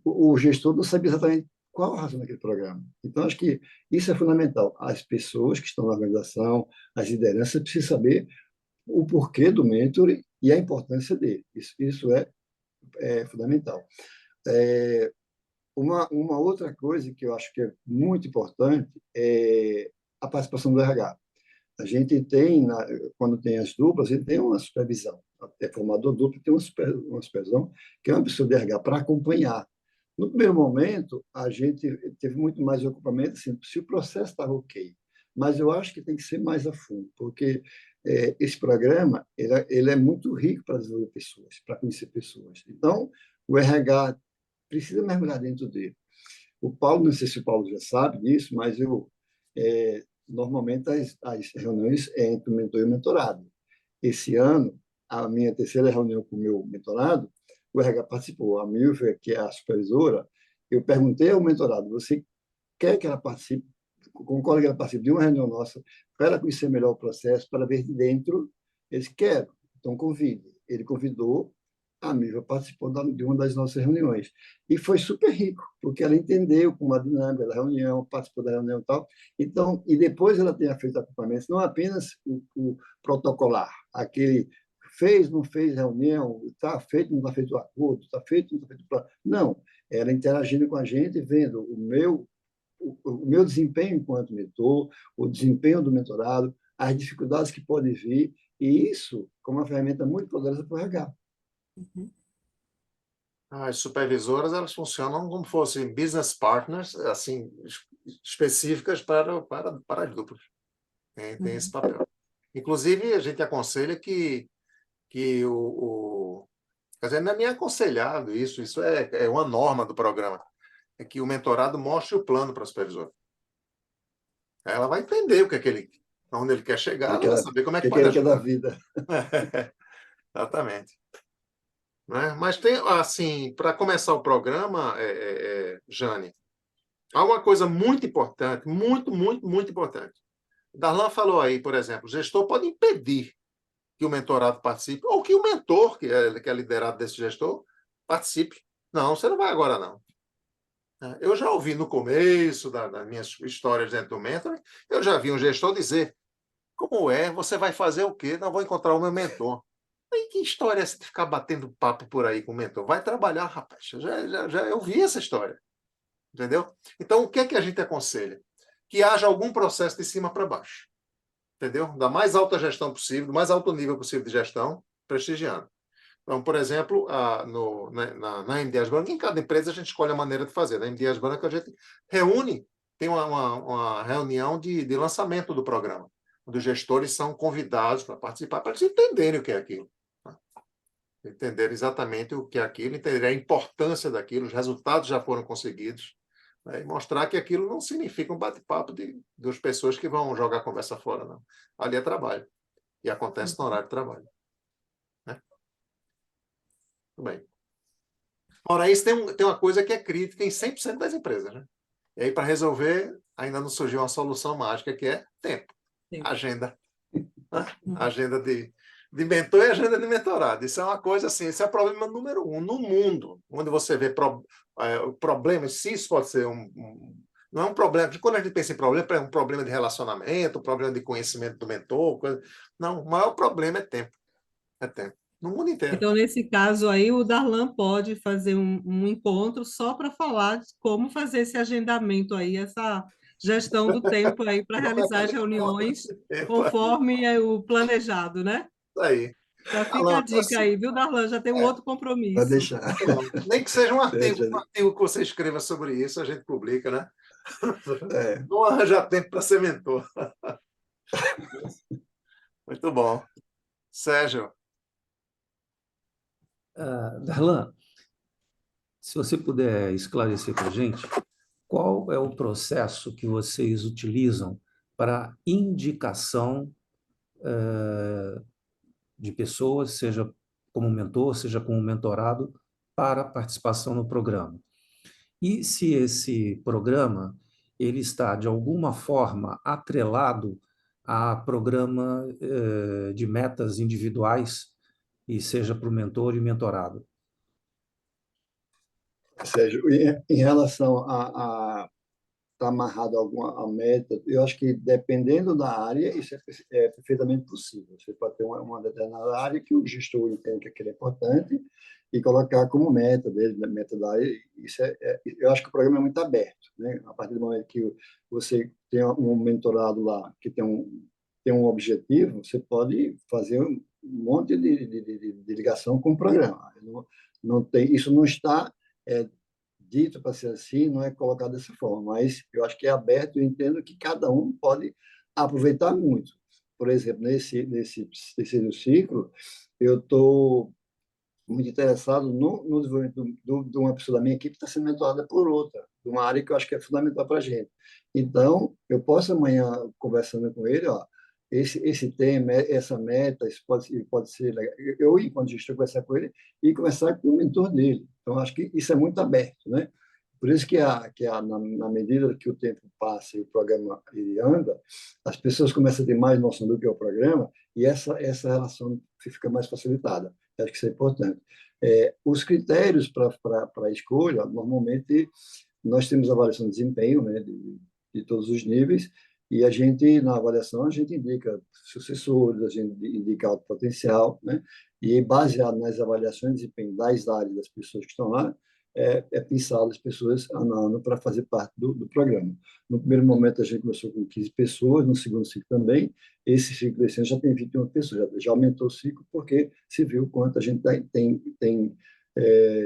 o gestor não sabia exatamente qual a razão daquele programa. Então, acho que isso é fundamental. As pessoas que estão na organização, as lideranças, precisam saber o porquê do mentoring e a importância dele. Isso é fundamental. Uma outra coisa que eu acho que é muito importante é a participação do RH. A gente tem, quando tem as duplas, a gente tem uma supervisão. É formador duplo, tem uma supervisão, que é uma pessoa de RH para acompanhar. No primeiro momento, a gente teve muito mais ocupamento, assim, se o processo estava ok. Mas eu acho que tem que ser mais a fundo, porque esse programa ele é muito rico para desenvolver pessoas, para conhecer pessoas. Então, o RH precisa mergulhar dentro dele. O Paulo, não sei se o Paulo já sabe disso, mas normalmente as reuniões é entre o mentor e o mentorado. Esse ano, a minha terceira reunião com o meu mentorado, o RH participou. A Milva, que é a supervisora, eu perguntei ao mentorado, você quer que ela participe, concorda que ela participe de uma reunião nossa, para ela conhecer melhor o processo, para ver de dentro? Eles querem, então convide. Ele convidou, a Milva participou de uma das nossas reuniões. E foi super rico, porque ela entendeu como a dinâmica da reunião, participou da reunião e tal. Então, e depois ela tenha feito acompanhamento, não apenas o protocolar, aquele fez, não fez reunião, está feito, não está feito o acordo, está feito, não está feito o plano. Não, ela interagindo com a gente, vendo o meu desempenho enquanto mentor, o desempenho do mentorado, as dificuldades que podem vir, e isso como uma ferramenta muito poderosa para o RH. As supervisoras, elas funcionam como fossem business partners, assim, específicas para as duplas. Tem esse papel. Inclusive, a gente aconselha que que quer dizer, não é nem aconselhado isso é uma norma do programa, é que o mentorado mostre o plano para a supervisora. Ela vai entender o que é que ele, onde ele quer chegar, ela vai saber como é O que que pode ele quer da ajudar. vida? Exatamente. Né? Mas tem, assim, para começar o programa, Jane, há uma coisa muito importante, muito, muito, muito importante. Darlan falou aí, por exemplo, o gestor pode impedir que o mentorado participe, ou que o mentor, que é liderado desse gestor, participe. Não, você não vai agora, não. Eu já ouvi no começo das minhas histórias dentro do mentoring, eu já vi um gestor dizer, como é, você vai fazer o quê? Não, vou encontrar o meu mentor. E que história é essa de ficar batendo papo por aí com o mentor? Vai trabalhar, rapaz. Eu vi essa história. Entendeu? Então, o que é que a gente aconselha? Que haja algum processo de cima para baixo. Entendeu? Da mais alta gestão possível, do mais alto nível possível de gestão, prestigiando. Então, por exemplo, na M. Dias Branco, em cada empresa a gente escolhe a maneira de fazer. Na M. Dias Branco a gente reúne, tem uma reunião de lançamento do programa, onde os gestores são convidados para participar, para eles entenderem o que é aquilo. Entender exatamente o que é aquilo, entender a importância daquilo, os resultados já foram conseguidos, né? E mostrar que aquilo não significa um bate-papo de duas pessoas que vão jogar a conversa fora, não. Ali é trabalho. E acontece no horário de trabalho. Né? Muito bem. Ora, isso tem uma coisa que é crítica em 100% das empresas. Né? E aí, para resolver, ainda não surgiu uma solução mágica, que é tempo. Agenda. Né? Agenda de mentor e agenda de mentorado. Isso é uma coisa assim, esse é o problema número 1 no mundo, onde você vê problemas, se isso pode ser não é um problema, quando a gente pensa em problema, é um problema de relacionamento, um problema de conhecimento do mentor, não, o maior problema é tempo. É tempo. No mundo inteiro. Então, nesse caso aí, o Darlan pode fazer um encontro só para falar de como fazer esse agendamento aí, essa gestão do tempo aí para realizar as reuniões conforme é o planejado, né? Isso aí. Já fica a dica aí, viu, Darlan? Já tem um outro Vai compromisso. deixar. Nem que seja um artigo Deixa. que você escreva sobre isso, a gente publica, né? É. Não arranjar tempo para ser mentor. Muito bom. Sérgio. Darlan, se você puder esclarecer para a gente, qual é o processo que vocês utilizam para indicação de pessoas, seja como mentor, seja como mentorado, para participação no programa? E se esse programa ele está, de alguma forma, atrelado a programa de metas individuais, e seja para o mentor e mentorado? Sérgio, em relação a estar amarrado a alguma meta, eu acho que dependendo da área, isso é perfeitamente possível. Você pode ter uma determinada área que o gestor entende que aquilo é importante e colocar como meta dele, meta da área. Eu acho que o programa é muito aberto, né? A partir do momento que você tem um mentorado lá que tem um objetivo, você pode fazer um monte de ligação com o programa. Não tem, isso não está dito para ser assim, não é colocado dessa forma, mas eu acho que é aberto, eu entendo que cada um pode aproveitar muito. Por exemplo, nesse terceiro ciclo, eu estou muito interessado no desenvolvimento de uma pessoa da minha equipe que está sendo mentorada por outra, de uma área que eu acho que é fundamental para a gente. Então, eu posso amanhã, conversando com ele, ó, esse tema, essa meta, isso pode ser legal. Eu, enquanto gestor, conversar com ele e conversar com o mentor dele. Então, acho que isso é muito aberto, né? Por isso que, na medida que o tempo passa e o programa ele anda, as pessoas começam a ter mais noção do que é o programa e essa relação fica mais facilitada. Acho que isso é importante. Os critérios para a escolha, normalmente, nós temos avaliação de desempenho, né, de todos os níveis, e a gente, na avaliação, a gente indica sucessores, a gente indica alto potencial, né, e baseado nas avaliações de desempenho das áreas das pessoas que estão lá, pensado as pessoas ano a ano para fazer parte do programa. No primeiro momento, a gente começou com 15 pessoas, no segundo ciclo também. Esse ciclo desse ano já tem 21 pessoas, já aumentou o ciclo, porque se viu quanto a gente tem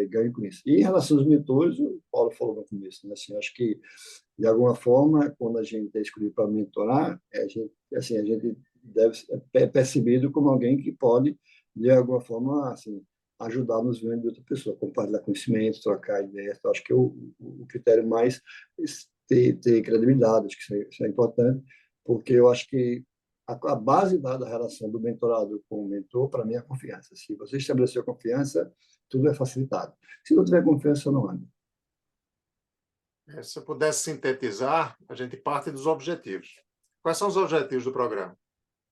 ganho com isso. E em relação aos mentores, o Paulo falou no começo, né? Assim, acho que, de alguma forma, quando a gente é escolhido para mentorar, a gente deve ser percebido como alguém que pode de alguma forma, assim, ajudar no desenvolvimento de outra pessoa, compartilhar conhecimentos, trocar ideias. Eu acho que é o critério mais ter credibilidade, acho que isso é importante, porque eu acho que a base da relação do mentorado com o mentor, para mim, é a confiança. Se você estabeleceu a confiança, tudo é facilitado. Se não tiver confiança, não anda. Se eu pudesse sintetizar, a gente parte dos objetivos. Quais são os objetivos do programa?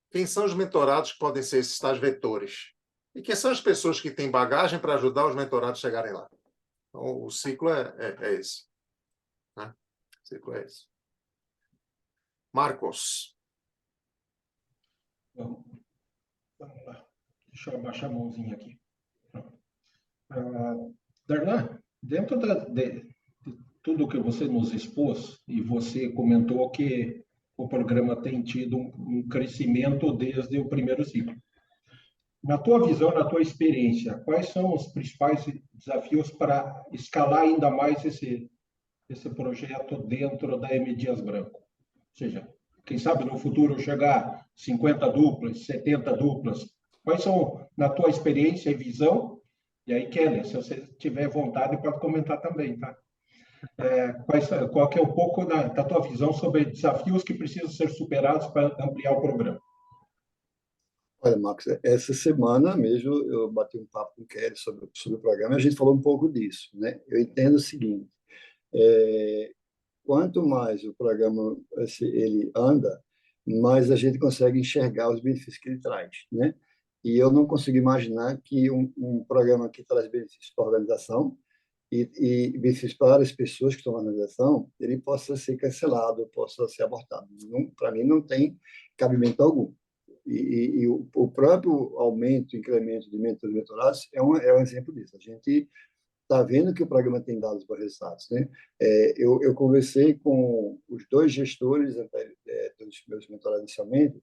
Quem são os mentorados que podem ser esses tais vetores? E quem são as pessoas que têm bagagem para ajudar os mentorados a chegarem lá? Então, o ciclo é esse. Né? O ciclo é esse. Marcos. Vamos lá. Deixa eu abaixar a mãozinha aqui. Darlan, dentro de tudo que você nos expôs, e você comentou que o programa tem tido um crescimento desde o primeiro ciclo. Na tua visão, na tua experiência, quais são os principais desafios para escalar ainda mais esse projeto dentro da M. Dias Branco? Ou seja, quem sabe no futuro chegar a 50 duplas, 70 duplas. Quais são, na tua experiência e visão? E aí, Kelly, se você tiver vontade, pode comentar também, tá? Qual que é um pouco da tua visão sobre desafios que precisam ser superados para ampliar o programa? Olha, Marcos, essa semana mesmo eu bati um papo com o Kelly sobre o programa e a gente falou um pouco disso, né? Eu entendo o seguinte, quanto mais o programa ele anda, mais a gente consegue enxergar os benefícios que ele traz, né? E eu não consigo imaginar que um programa que traz benefícios para a organização e benefícios para as pessoas que estão na organização, ele possa ser cancelado, possa ser abortado. Para mim, não tem cabimento algum. E o próprio aumento, incremento de mentores e mentorados é um exemplo disso. A gente está vendo que o programa tem dado bons resultados, né? Eu conversei com os dois gestores dos meus mentorados inicialmente.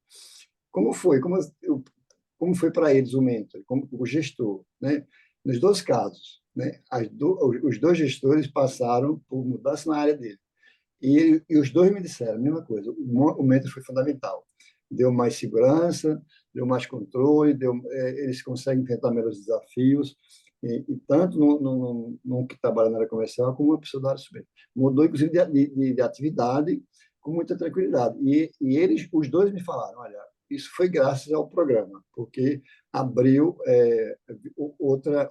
Como foi? Como foi para eles o mentor, como o gestor, né? Nos dois casos, né? Os dois gestores passaram por mudança na área dele. E os dois me disseram a mesma coisa. O mentor foi fundamental. Deu mais segurança, deu mais controle, eles conseguem enfrentar melhores desafios, e tanto no que trabalha na área comercial, como uma pessoa da área superior. Mudou, inclusive, de atividade com muita tranquilidade. E os dois me falaram, olha, isso foi graças ao programa, porque abriu outra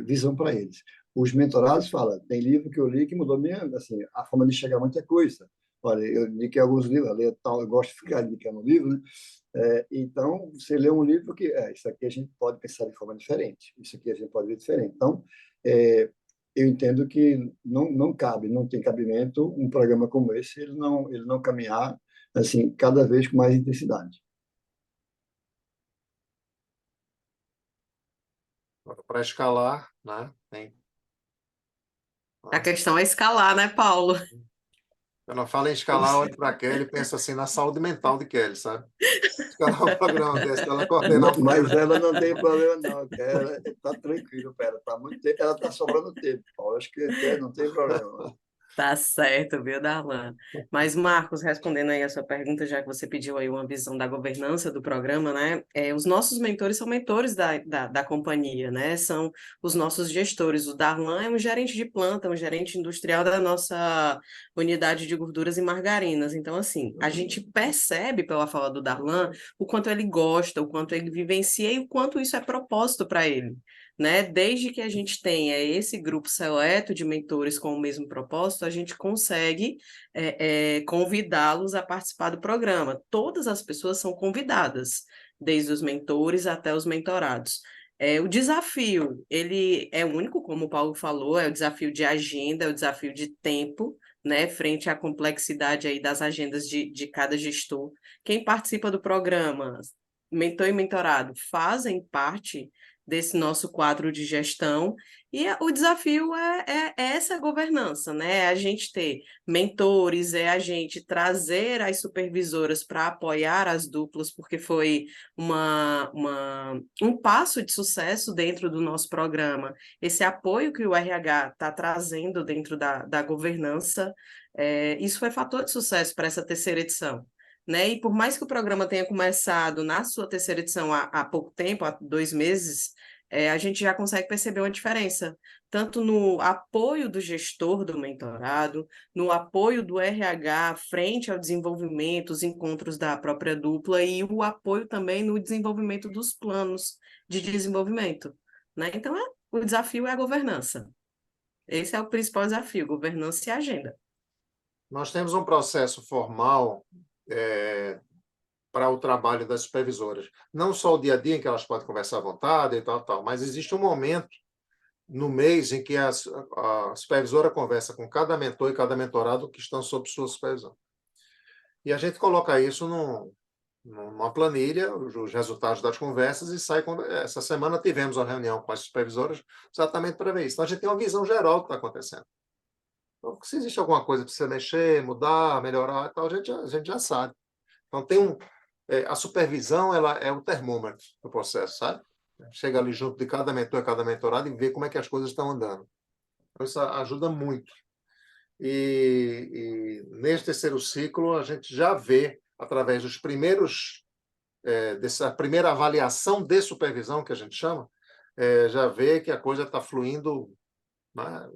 visão para eles. Os mentorados falam, tem livro que eu li que mudou assim, a forma de enxergar muita coisa. Olha, eu indiquei alguns livros, eu gosto de ficar indicando livro, né? Então, você lê um livro que, isso aqui a gente pode pensar de forma diferente, isso aqui a gente pode ver diferente. Então, eu entendo que não tem cabimento um programa como esse, ele não caminhar assim, cada vez com mais intensidade. Para escalar, né? A questão é escalar, né, Paulo? Eu não falo em escalar, olho para a Kelly e penso assim na saúde mental de Kelly, sabe? Escalar um programa desse, ela coordenar um Mas programa. ela não tem problema, não. Ela está tranquila, ela está muito tempo, ela está sobrando tempo, Paulo. Acho que não tem problema. Tá certo, viu, Darlan? Mas, Marcos, respondendo aí a sua pergunta, já que você pediu aí uma visão da governança do programa, né? Os nossos mentores são mentores da companhia, né? São os nossos gestores. O Darlan é um gerente de planta, um gerente industrial da nossa unidade de gorduras e margarinas. Então, assim, a gente percebe pela fala do Darlan o quanto ele gosta, o quanto ele vivencia e o quanto isso é propósito para ele. Né? Desde que a gente tenha esse grupo seleto de mentores com o mesmo propósito, a gente consegue convidá-los a participar do programa. Todas as pessoas são convidadas, desde os mentores até os mentorados. O desafio, ele é único, como o Paulo falou, é o desafio de agenda, é o desafio de tempo, né, frente à complexidade aí das agendas de cada gestor. Quem participa do programa, mentor e mentorado, fazem parte desse nosso quadro de gestão, e o desafio é essa governança, né? É a gente ter mentores, é a gente trazer as supervisoras para apoiar as duplas, porque foi um passo de sucesso dentro do nosso programa. Esse apoio que o RH está trazendo dentro da governança, isso foi fator de sucesso para essa terceira edição. né? E por mais que o programa tenha começado na sua terceira edição há pouco tempo, há 2 meses, a gente já consegue perceber uma diferença, tanto no apoio do gestor do mentorado, no apoio do RH frente ao desenvolvimento, os encontros da própria dupla e o apoio também no desenvolvimento dos planos de desenvolvimento, né? Então, o desafio é a governança. Esse é o principal desafio, governança e agenda. Nós temos um processo formal para o trabalho das supervisoras. Não só o dia a dia em que elas podem conversar à vontade e tal, mas existe um momento no mês em que a supervisora conversa com cada mentor e cada mentorado que estão sob sua supervisão. E a gente coloca isso numa planilha, os resultados das conversas, e sai. Essa semana tivemos uma reunião com as supervisoras exatamente para ver isso. Então, a gente tem uma visão geral do que está acontecendo. Então, se existe alguma coisa para você mexer, mudar, melhorar, tal, a gente já sabe. Então, a supervisão ela é o termômetro do processo, sabe? Chega ali junto de cada mentor e cada mentorado e vê como é que as coisas estão andando. Então, isso ajuda muito. E neste terceiro ciclo, a gente já vê, através dos dessa primeira avaliação de supervisão, que a gente chama, já vê que a coisa está fluindo, né?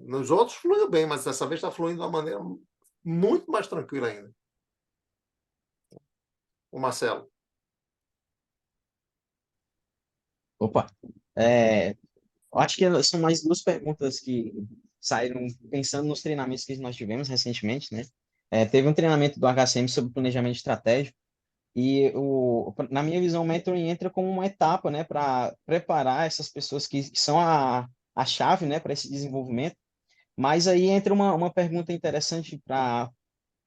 Nos outros fluiu bem, mas dessa vez está fluindo de uma maneira muito mais tranquila ainda. O Marcelo. Opa, eu acho que são mais duas perguntas que saíram pensando nos treinamentos que nós tivemos recentemente, né? Teve um treinamento do HCM sobre planejamento estratégico e, na minha visão, o mentoring entra como uma etapa, né, para preparar essas pessoas que são a chave, né, para esse desenvolvimento. Mas aí entra uma pergunta interessante para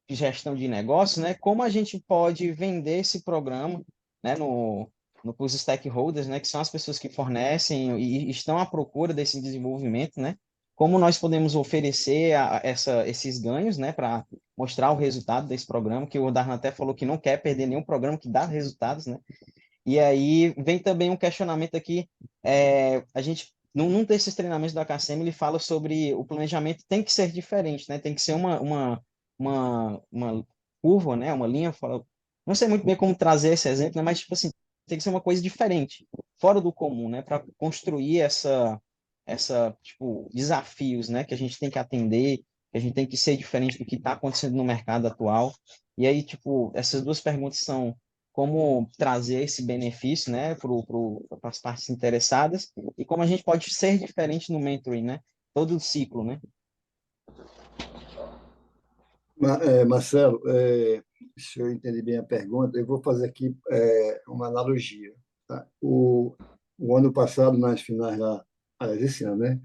gestão de negócio, né? Como a gente pode vender esse programa, né, para os stakeholders, né, que são as pessoas que fornecem e estão à procura desse desenvolvimento, né? Como nós podemos oferecer esses ganhos, né, para mostrar o resultado desse programa, que o Darlan até falou que não quer perder nenhum programa que dá resultados, né? E aí vem também um questionamento aqui, a gente, num desses treinamentos da KCM, ele fala sobre o planejamento tem que ser diferente, né? Tem que ser uma curva, né? Uma linha, não sei muito bem como trazer esse exemplo, né? Mas, tipo assim, tem que ser uma coisa diferente, fora do comum, né? Para construir tipo, desafios, né? Que a gente tem que atender, que a gente tem que ser diferente do que está acontecendo no mercado atual. E aí, tipo, essas duas perguntas são como trazer esse benefício, né, para as partes interessadas e como a gente pode ser diferente no mentoring, né? Todo o ciclo, né? Marcelo, se eu entendi bem a pergunta, eu vou fazer aqui uma analogia. Tá? O ano passado, nas finais esse ano, né?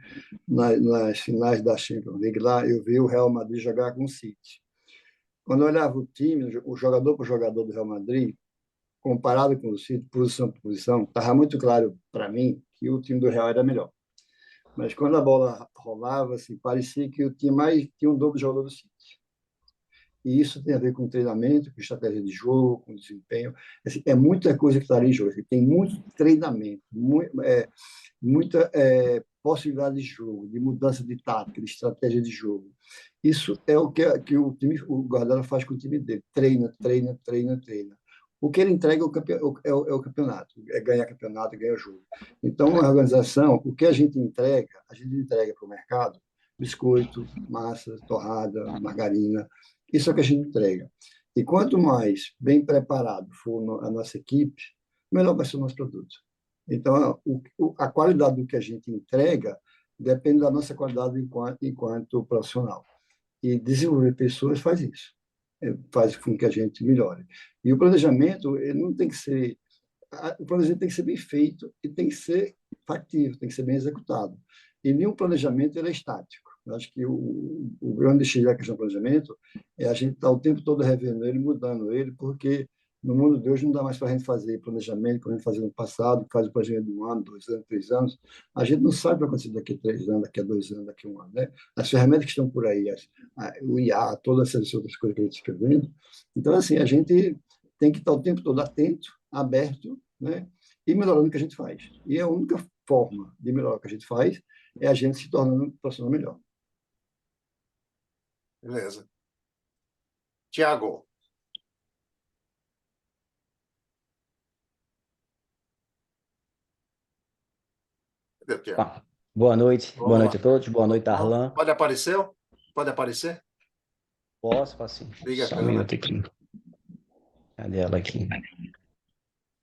Nas finais da Champions League lá, eu vi o Real Madrid jogar com o City. Quando eu olhava o time, o jogador por jogador do Real Madrid, comparado com o City, posição por posição, estava muito claro para mim que o time do Real era melhor. Mas quando a bola rolava, assim, parecia que o time mais tinha um dobro de jogador do City. E isso tem a ver com treinamento, com estratégia de jogo, com desempenho. Assim, é muita coisa que está ali em jogo. Assim, tem muito treinamento, muita possibilidade de jogo, de mudança de tática, de estratégia de jogo. Isso é o que o Guardiola faz com o time dele. Treina, treina, treina, treina. O que ele entrega é o campeonato, é ganhar campeonato, ganhar jogo. Então, a organização, o que a gente entrega para o mercado biscoito, massa, torrada, margarina. Isso é o que a gente entrega. E quanto mais bem preparado for a nossa equipe, melhor vai ser o nosso produto. Então, a qualidade do que a gente entrega depende da nossa qualidade enquanto profissional. E desenvolver pessoas faz isso. Faz com que a gente melhore. E o planejamento, ele não tem que ser... O planejamento tem que ser bem feito e tem que ser factível, tem que ser bem executado. E nenhum planejamento ele é estático. Eu acho que o grande X da questão do planejamento é a gente estar o tempo todo revendo ele, mudando ele, porque no mundo de hoje não dá mais para a gente fazer planejamento como a gente fazia no passado, faz o planejamento de 1 ano, 2 anos, 3 anos. A gente não sabe o que vai acontecer daqui a 3 anos, daqui a 2 anos, daqui a 1 ano. Né? As ferramentas que estão por aí, o IA, todas essas outras coisas que a gente está vendo. Então, assim, a gente tem que estar o tempo todo atento, aberto, né? E melhorando o que a gente faz. E a única forma de melhorar o que a gente faz é a gente se tornando um profissional melhor. Beleza. Tiago. Tiago. Boa noite Vamos lá. a todos, boa noite, Darlan. Pode aparecer? Pode aparecer? Posso sim. Liga a Só um câmera. minuto aqui. Cadê ela aqui?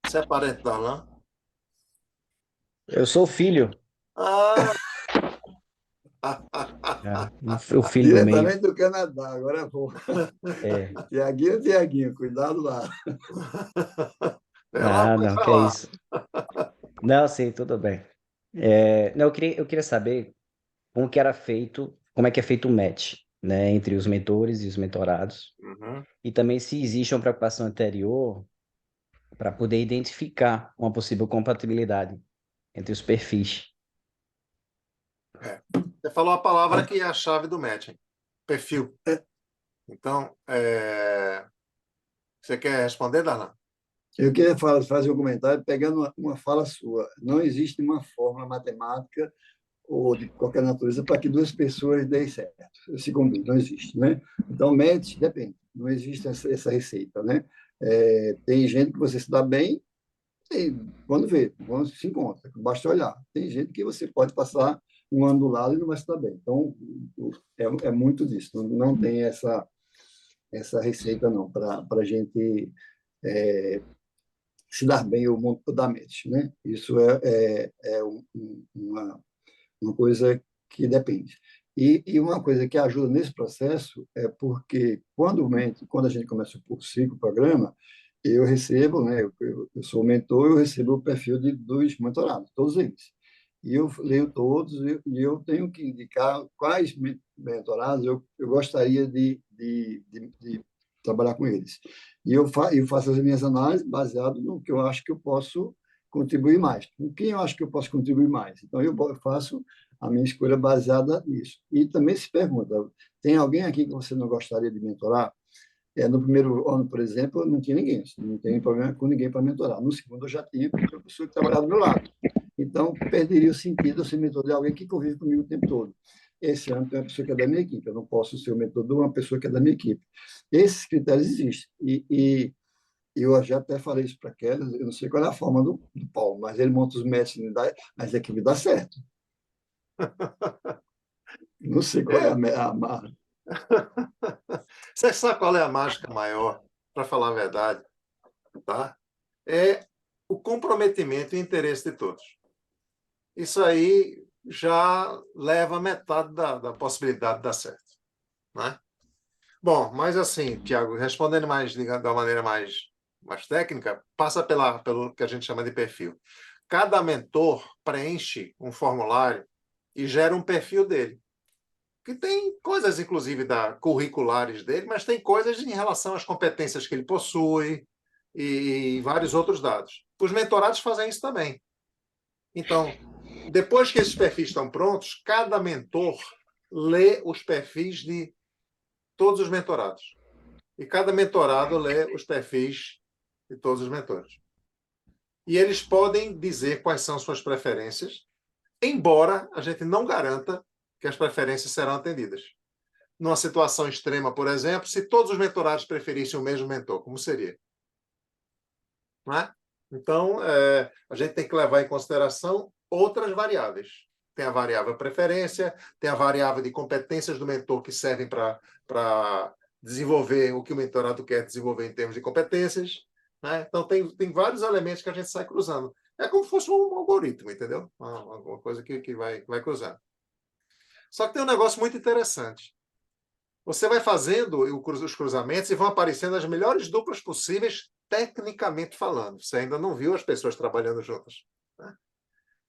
Você é parente da Alain? Eu sou o filho, Ah! o filho do meio. Diretamente do Canadá, agora vou. É. Tiaguinho, cuidado lá. Ela vai Não, que é falar. isso. Não, sim, tudo bem. Não, eu queria saber como que era feito, como é que é feito o match, né, entre os mentores e os mentorados, Uhum. e também se existe uma preocupação anterior para poder identificar uma possível compatibilidade entre os perfis. Você falou a palavra que é a chave do matching. Perfil. Então, você quer responder, Darlan? Eu queria fazer um comentário pegando uma fala sua. Não existe uma fórmula matemática ou de qualquer natureza para que duas pessoas deem certo, se combinem, não existe, né? Então, match depende, não existe essa receita, né? Tem gente que você se dá bem, quando se encontra, basta olhar. Tem gente que você pode passar um ano do lado e não vai se dar bem. Então, é muito disso, não tem essa receita, não, para a gente se dar bem ou da mente, né? Isso uma coisa que depende. E uma coisa que ajuda nesse processo é porque quando a gente começa o ciclo, o programa, eu recebo, né? Eu sou mentor, eu recebo o perfil dos mentorados, todos eles. E eu leio todos e eu tenho que indicar quais mentorados eu gostaria de trabalhar com eles. E eu faço as minhas análises baseado no que eu acho que eu posso contribuir mais. Com quem eu acho que eu posso contribuir mais? Então, eu faço a minha escolha baseada nisso. E também se pergunta, tem alguém aqui que você não gostaria de mentorar? No primeiro ano, por exemplo, eu não tinha ninguém, não tenho problema com ninguém para mentorar. No segundo, eu já tinha, porque a pessoa que trabalhava do meu lado. Então, perderia o sentido eu ser mentor de alguém que convive comigo o tempo todo. Esse ano tem uma pessoa que é da minha equipe, eu não posso ser o mentor de uma pessoa que é da minha equipe. Esses critérios existem. E eu já até falei isso para a Kelly, eu não sei qual é a forma do Paulo, mas ele monta os matches, mas a equipe dá certo. Não sei qual é a Você sabe qual é a mágica maior, para falar a verdade, tá? É o comprometimento e interesse de todos. Isso aí já leva metade da possibilidade de dar certo, né? Bom, mas assim, Tiago, respondendo mais, digamos, da maneira mais técnica, passa pelo que a gente chama de perfil. Cada mentor preenche um formulário e gera um perfil dele, que tem coisas, inclusive, curriculares dele, mas tem coisas em relação às competências que ele possui e vários outros dados. Os mentorados fazem isso também. Então, depois que esses perfis estão prontos, cada mentor lê os perfis de todos os mentorados. E cada mentorado lê os perfis de todos os mentores. E eles podem dizer quais são suas preferências, embora a gente não garanta que as preferências serão atendidas. Numa situação extrema, por exemplo, se todos os mentorados preferissem o mesmo mentor, como seria? Não é? Então, a gente tem que levar em consideração outras variáveis. Tem a variável preferência, tem a variável de competências do mentor que servem para desenvolver o que o mentorado quer desenvolver em termos de competências. Né? Então, tem vários elementos que a gente sai cruzando. É como se fosse um algoritmo, entendeu? Uma coisa que vai cruzando. Só que tem um negócio muito interessante. Você vai fazendo os cruzamentos e vão aparecendo as melhores duplas possíveis, tecnicamente falando. Você ainda não viu as pessoas trabalhando juntas. Né?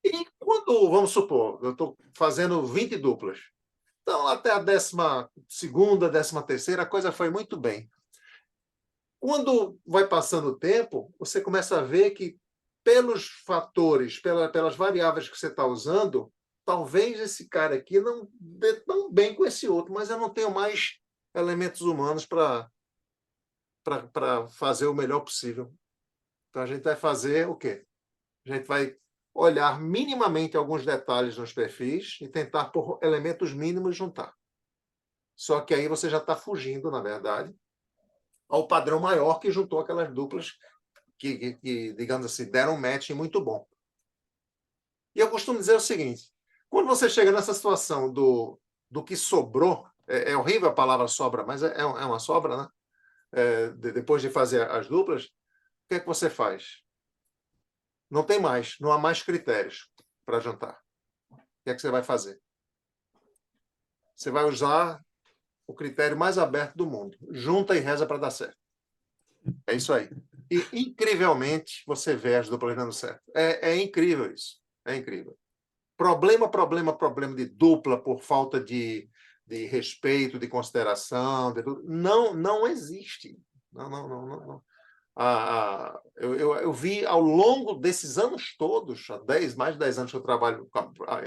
E quando, vamos supor, eu estou fazendo 20 duplas. Então, até a 12ª, 13ª, a coisa foi muito bem. Quando vai passando o tempo, você começa a ver que, pelos fatores, pelas variáveis que você está usando, talvez esse cara aqui não dê tão bem com esse outro, mas eu não tenho mais elementos humanos para fazer o melhor possível. Então, a gente vai fazer o quê? A gente vai olhar minimamente alguns detalhes nos perfis e tentar, por elementos mínimos, juntar. Só que aí você já está fugindo, na verdade, ao padrão maior que juntou aquelas duplas que, digamos assim, deram um match muito bom. E eu costumo dizer o seguinte, quando você chega nessa situação do que sobrou, é horrível a palavra sobra, mas é uma sobra, né? Depois de fazer as duplas, o que é que você faz? Não tem mais, não há mais critérios para jantar. O que é que você vai fazer? Você vai usar o critério mais aberto do mundo. Junta e reza para dar certo. É isso aí. E, incrivelmente, você vê as duplas dando certo. É incrível isso. É incrível. Problema de dupla por falta de respeito, de consideração, não existe. Não. Eu vi ao longo desses anos todos, mais de 10 anos que eu trabalho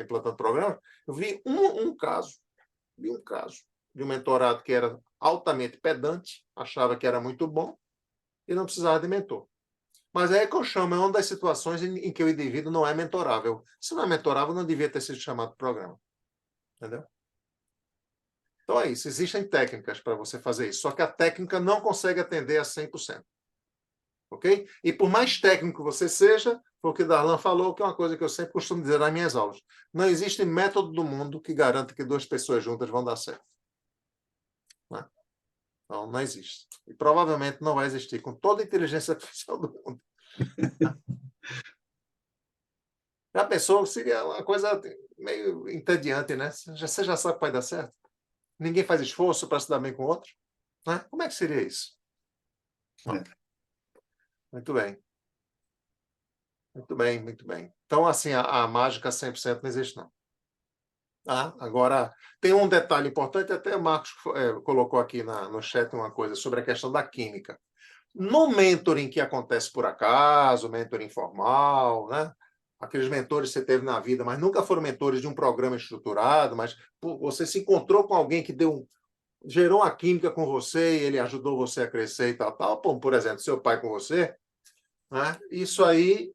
implantando programas, eu vi um caso de um mentorado que era altamente pedante, achava que era muito bom e não precisava de mentor. Mas é que eu chamo, é uma das situações em que o indivíduo não é mentorável. Se não é mentorável, não devia ter sido chamado para o programa. Entendeu? Então é isso. Existem técnicas para você fazer isso. Só que a técnica não consegue atender a 100%. Ok? E por mais técnico você seja, foi o que Darlan falou, que é uma coisa que eu sempre costumo dizer nas minhas aulas. Não existe método do mundo que garanta que duas pessoas juntas vão dar certo. Não existe. E provavelmente não vai existir com toda a inteligência artificial do mundo. Já pensou? Seria uma coisa meio entediante, né? Você já sabe que vai dar certo. Ninguém faz esforço para se dar bem com o outro. Né? Como é que seria isso? Muito bem. Muito bem, muito bem. Então, assim, a mágica 100% não existe, não. Agora, tem um detalhe importante, até o Marcos colocou aqui no chat uma coisa sobre a questão da química. No mentoring que acontece por acaso, mentoring informal, né? Aqueles mentores que você teve na vida, mas nunca foram mentores de um programa estruturado, mas você se encontrou com alguém que gerou uma química com você e ele ajudou você a crescer e tal. Por exemplo, seu pai com você, né? Isso aí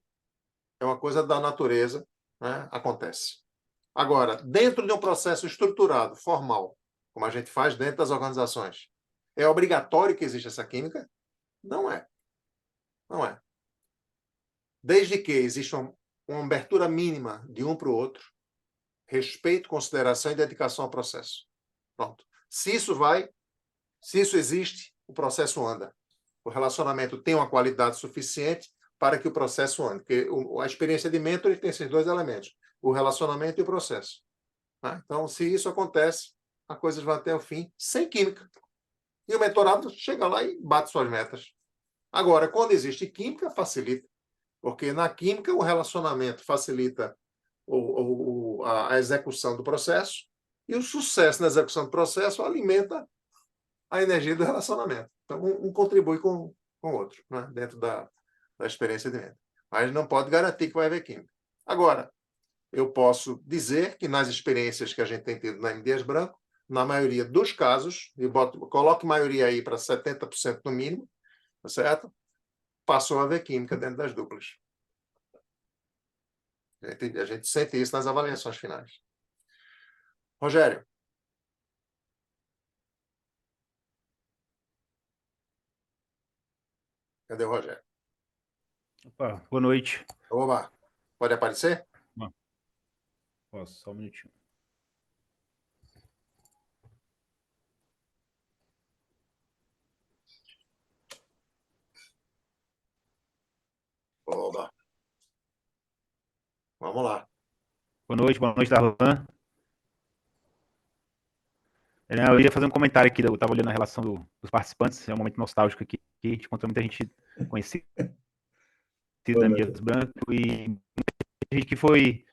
é uma coisa da natureza, né? Acontece. Agora, dentro de um processo estruturado, formal, como a gente faz dentro das organizações, é obrigatório que exista essa química? Não é. Não é. Desde que exista uma abertura mínima de um para o outro, respeito, consideração e dedicação ao processo. Pronto. Se isso existe, o processo anda. O relacionamento tem uma qualidade suficiente para que o processo ande. Porque a experiência de mentor tem esses dois elementos, o relacionamento e o processo. Então, se isso acontece, as coisas vão até o fim, sem química. E o mentorado chega lá e bate suas metas. Agora, quando existe química, facilita. Porque na química o relacionamento facilita a execução do processo e o sucesso na execução do processo alimenta a energia do relacionamento. Então, um contribui com o outro, né? Dentro da experiência de venda. Mas não pode garantir que vai haver química. Agora, eu posso dizer que nas experiências que a gente tem tido na M. Dias Branco, na maioria dos casos, coloque maioria aí para 70% no mínimo, tá certo? Passou a haver química dentro das duplas. A gente sente isso nas avaliações finais. Rogério. Cadê o Rogério? Opa, boa noite. Oba, pode aparecer? Não. Posso, só um minutinho. Oba. Vamos lá. Boa noite, Darlan. Eu ia fazer um comentário aqui, eu estava olhando a relação dos participantes, é um momento nostálgico aqui, a gente encontrou muita gente conhecida da Mias Branco e muita gente que foi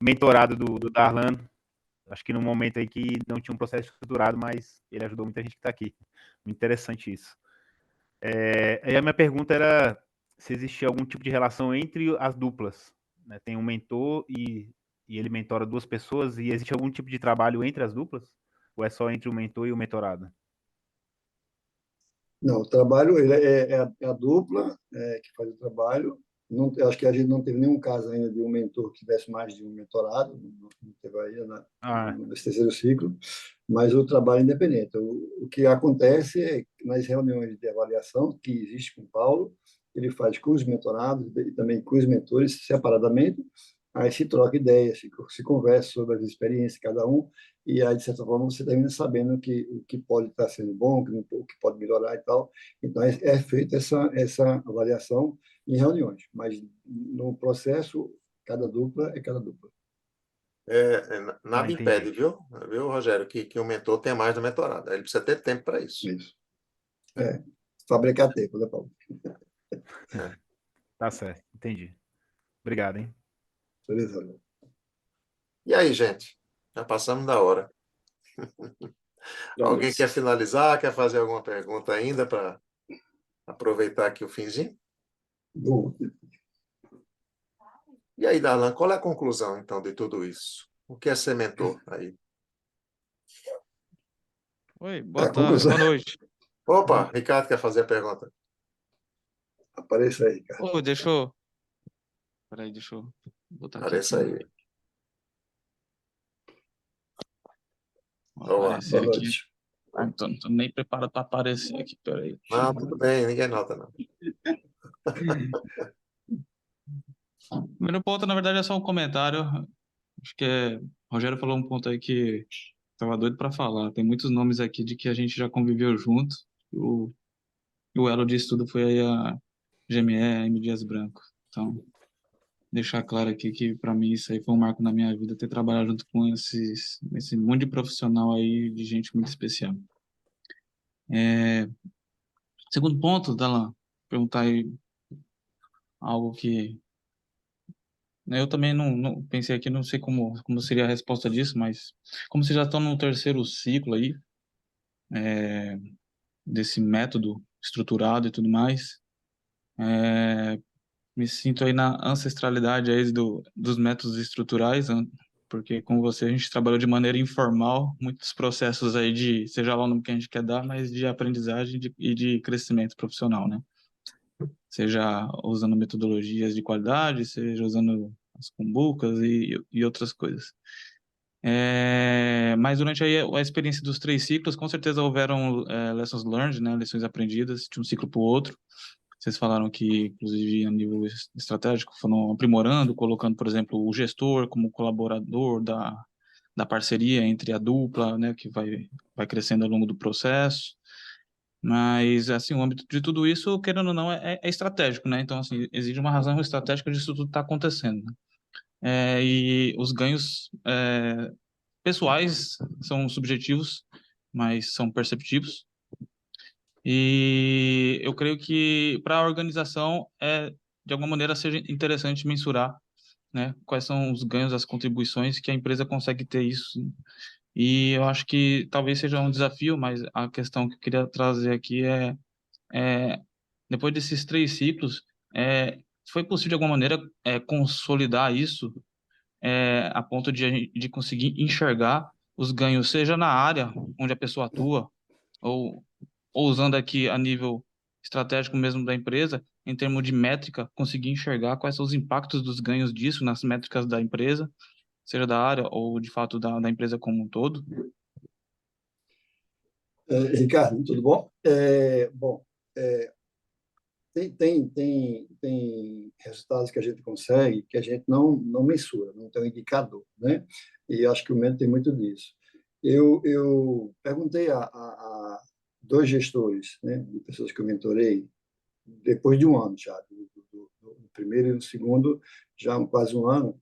mentorado do Darlan, acho que num momento aí que não tinha um processo estruturado, mas ele ajudou muita gente que está aqui. Muito interessante isso. Aí a minha pergunta era se existia algum tipo de relação entre as duplas, né? Tem um mentor e ele mentora duas pessoas, e existe algum tipo de trabalho entre as duplas? Ou é só entre o mentor e o mentorado? Não, o trabalho é a dupla que faz o trabalho. Não, acho que a gente não teve nenhum caso ainda de um mentor que tivesse mais de um mentorado, não teve aí nesse terceiro ciclo, mas o trabalho é independente. O que acontece é que nas reuniões de avaliação que existe com o Paulo, ele faz com os mentorados e também com os mentores separadamente, aí se troca ideias, se conversa sobre as experiências de cada um, e aí, de certa forma, você termina sabendo o que pode estar sendo bom, o que pode melhorar e tal. Então, é feita essa avaliação em reuniões, mas no processo, cada dupla é cada dupla. Nada entendi. impede, viu, Rogério, que o mentor tenha mais do mentorado. Aí ele precisa ter tempo para isso. Isso. Fabricar tempo, né, Paulo? Tá certo, entendi. Obrigado, hein? Beleza. E aí, gente? Já passamos da hora. Alguém quer finalizar? Quer fazer alguma pergunta ainda para aproveitar aqui o finzinho? Bom, E aí, Darlan, qual é a conclusão, então, de tudo isso? O que é ser mentor aí? Oi, a boa tarde, conclusão, boa noite. Opa, Ricardo quer fazer a pergunta. apareça aí, cara. Ô, deixa eu. Peraí, deixa eu botar aqui. Apareça aí. Vou aparecer Boa aqui. noite. Não tô nem preparado para aparecer aqui, peraí. Não, tudo bem, ninguém nota, não. O primeiro ponto, na verdade, é só um comentário. Acho que o Rogério falou um ponto aí que estava doido para falar. Tem muitos nomes aqui de que a gente já conviveu junto. O elo de estudo foi aí a GME, a M. Dias Branco. Então, deixar claro aqui que para mim isso aí foi um marco na minha vida, ter trabalhado junto com esse monte de profissional aí, de gente muito especial. Segundo ponto, Dalan, perguntar aí algo que, né, eu também não pensei aqui, não sei como seria a resposta disso, mas como vocês já estão no terceiro ciclo aí, desse método estruturado e tudo mais, me sinto aí na ancestralidade aí dos métodos estruturais, porque com você a gente trabalhou de maneira informal, muitos processos aí de, seja lá o nome que a gente quer dar, mas de aprendizagem e de crescimento profissional, né? Seja usando metodologias de qualidade, seja usando as cumbucas e outras coisas. Mas durante aí a experiência dos 3 ciclos, com certeza houveram lessons learned, né? Lições aprendidas de um ciclo para o outro. Vocês falaram que, inclusive, a nível estratégico, foram aprimorando, colocando, por exemplo, o gestor como colaborador da parceria entre a dupla, né, que vai crescendo ao longo do processo. Mas, assim, o âmbito de tudo isso, querendo ou não, é estratégico, né? Então, assim, exige uma razão estratégica disso tudo estar acontecendo, né? E os ganhos pessoais são subjetivos, mas são perceptivos. E eu creio que para a organização de alguma maneira seja interessante mensurar, né, quais são os ganhos, as contribuições que a empresa consegue ter isso. E eu acho que talvez seja um desafio, mas a questão que eu queria trazer aqui depois desses 3 ciclos, foi possível de alguma maneira consolidar isso a ponto de conseguir enxergar os ganhos, seja na área onde a pessoa atua, ou usando aqui a nível estratégico mesmo da empresa, em termos de métrica, conseguir enxergar quais são os impactos dos ganhos disso nas métricas da empresa, seja da área ou de fato da empresa como um todo. Ricardo, tudo bom? Bom, tem resultados que a gente consegue que a gente não mensura, não tem um indicador, né? E acho que o método tem muito disso. Eu perguntei a 2 gestores, né, de pessoas que eu mentorei, depois de um ano já, do primeiro e do segundo, já quase um ano,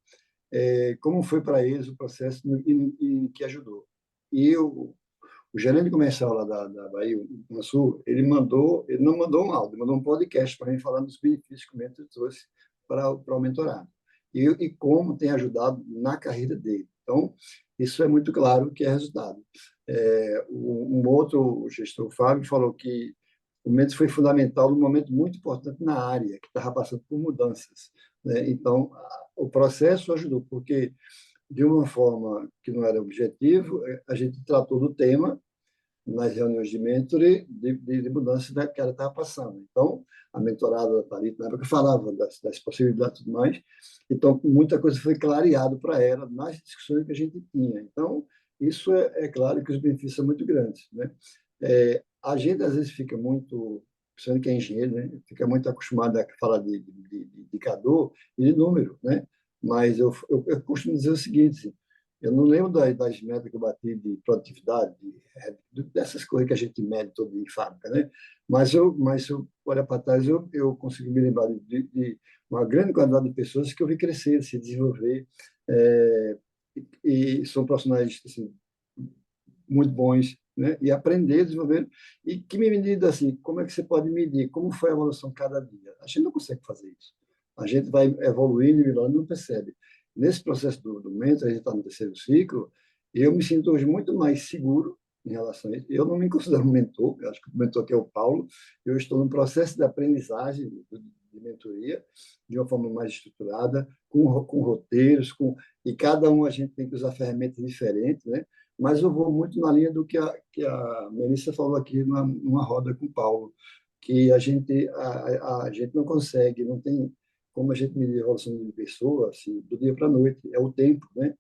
como foi para eles o processo e que ajudou. E o gerente comercial lá da Bahia, no Sul, ele não mandou um áudio, ele mandou um podcast para mim falando dos benefícios que o mentor trouxe para o mentorado e como tem ajudado na carreira dele. Então, isso é muito claro que é resultado. Um outro gestor, o Fábio, falou que o mentor foi fundamental num momento muito importante na área, que estava passando por mudanças, né? Então, o processo ajudou, porque de uma forma que não era objetivo, a gente tratou do tema nas reuniões de mentoring de mudança que ela estava passando. Então, a mentorada da Thalita, na época, falava das possibilidades e tudo mais. Então, muita coisa foi clareado para ela nas discussões que a gente tinha. Então, isso é claro que os benefícios são muito grandes, né? A gente, às vezes, fica muito, pensando que é engenheiro, né? Fica muito acostumado a falar de indicador e de número, né? mas eu costumo dizer o seguinte, eu não lembro das metas que eu bati de produtividade, dessas coisas que a gente mede todo dia em fábrica, né? Mas se eu olhar para trás, eu consigo me lembrar de uma grande quantidade de pessoas que eu vi crescer, se desenvolver, é, e são profissionais assim, muito bons, né? E aprender, desenvolver. E que me medida assim, como é que você pode medir? Como foi a evolução cada dia? A gente não consegue fazer isso. A gente vai evoluindo e melhorando e não percebe. Nesse processo do mentor, a gente está no terceiro ciclo, e eu me sinto hoje muito mais seguro em relação a isso. Eu não me considero um mentor, eu acho que o mentor aqui é o Paulo. Eu estou no processo de aprendizagem, de mentoria, de uma forma mais estruturada, com roteiros, e cada um a gente tem que usar ferramentas diferentes, né? Mas eu vou muito na linha do que a Melissa falou aqui numa roda com o Paulo, que a gente não consegue, não tem como a gente medir a evolução de pessoa assim, do dia para a noite, é o tempo, né?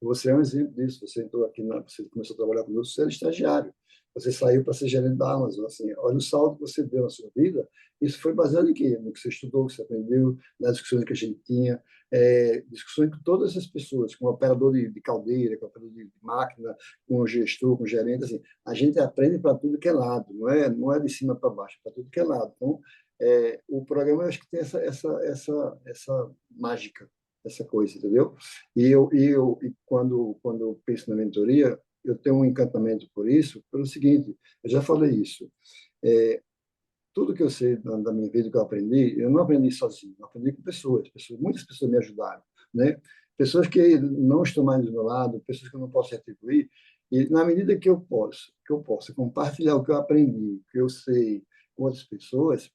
Você é um exemplo disso. Você entrou aqui, você começou a trabalhar conosco, você era estagiário. Você saiu para ser gerente da Amazon. Assim, olha o saldo que você deu na sua vida. Isso foi baseado em quê? No que você estudou, que você aprendeu, nas discussões que a gente tinha, discussões com todas as pessoas, com o operador de caldeira, com o operador de máquina, com o gestor, com o gerente. Assim, a gente aprende para tudo que é lado, não é de cima para baixo, para tudo que é lado. Então, o programa, eu acho que tem essa mágica, essa coisa, entendeu? E quando eu penso na mentoria, eu tenho um encantamento por isso, pelo seguinte, eu já falei isso, tudo que eu sei da minha vida, que eu aprendi, eu não aprendi sozinho, eu aprendi com muitas pessoas me ajudaram, né? Pessoas que não estão mais do meu lado, pessoas que eu não posso retribuir, e na medida que eu possa compartilhar o que eu aprendi, o que eu sei com outras pessoas,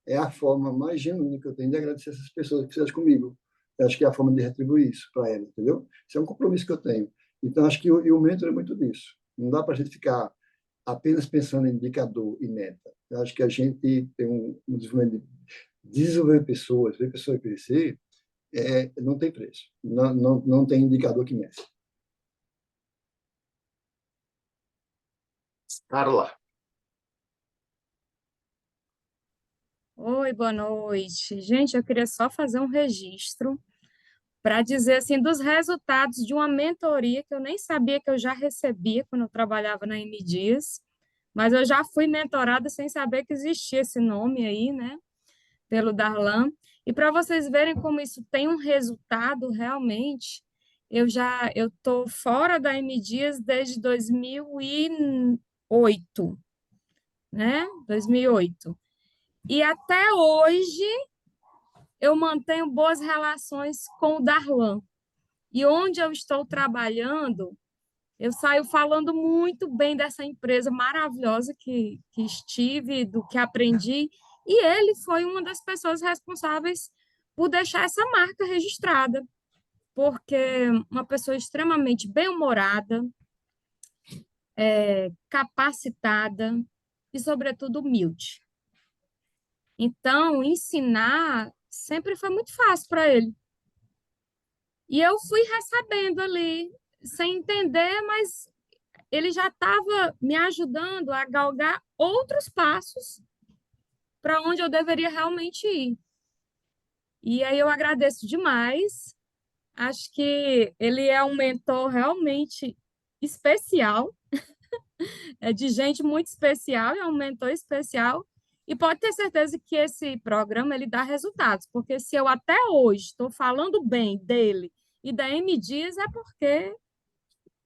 é a forma mais genuína que eu tenho de agradecer essas pessoas que fizeram comigo. Eu acho que é a forma de retribuir isso para elas, entendeu? Isso é um compromisso que eu tenho. Então, acho que o mentor é muito disso. Não dá para a gente ficar apenas pensando em indicador e meta. Eu acho que a gente tem um desenvolvimento de desenvolver pessoas, ver pessoas crescer, não tem preço. Não tem indicador que meça. Carla. Oi, boa noite. Gente, eu queria só fazer um registro para dizer assim dos resultados de uma mentoria que eu nem sabia que eu já recebia quando eu trabalhava na M Dias, mas eu já fui mentorada sem saber que existia esse nome aí, né, pelo Darlan. E para vocês verem como isso tem um resultado realmente, eu tô fora da M Dias desde 2008, né? 2008. E até hoje eu mantenho boas relações com o Darlan. E onde eu estou trabalhando, eu saio falando muito bem dessa empresa maravilhosa que estive, do que aprendi, e ele foi uma das pessoas responsáveis por deixar essa marca registrada, porque uma pessoa extremamente bem-humorada, capacitada e, sobretudo, humilde. Então, ensinar sempre foi muito fácil para ele. E eu fui recebendo ali, sem entender, mas ele já estava me ajudando a galgar outros passos para onde eu deveria realmente ir. E aí eu agradeço demais. Acho que ele é um mentor realmente especial, é de gente muito especial, é um mentor especial. E pode ter certeza que esse programa ele dá resultados, porque se eu até hoje estou falando bem dele e da M Dias é porque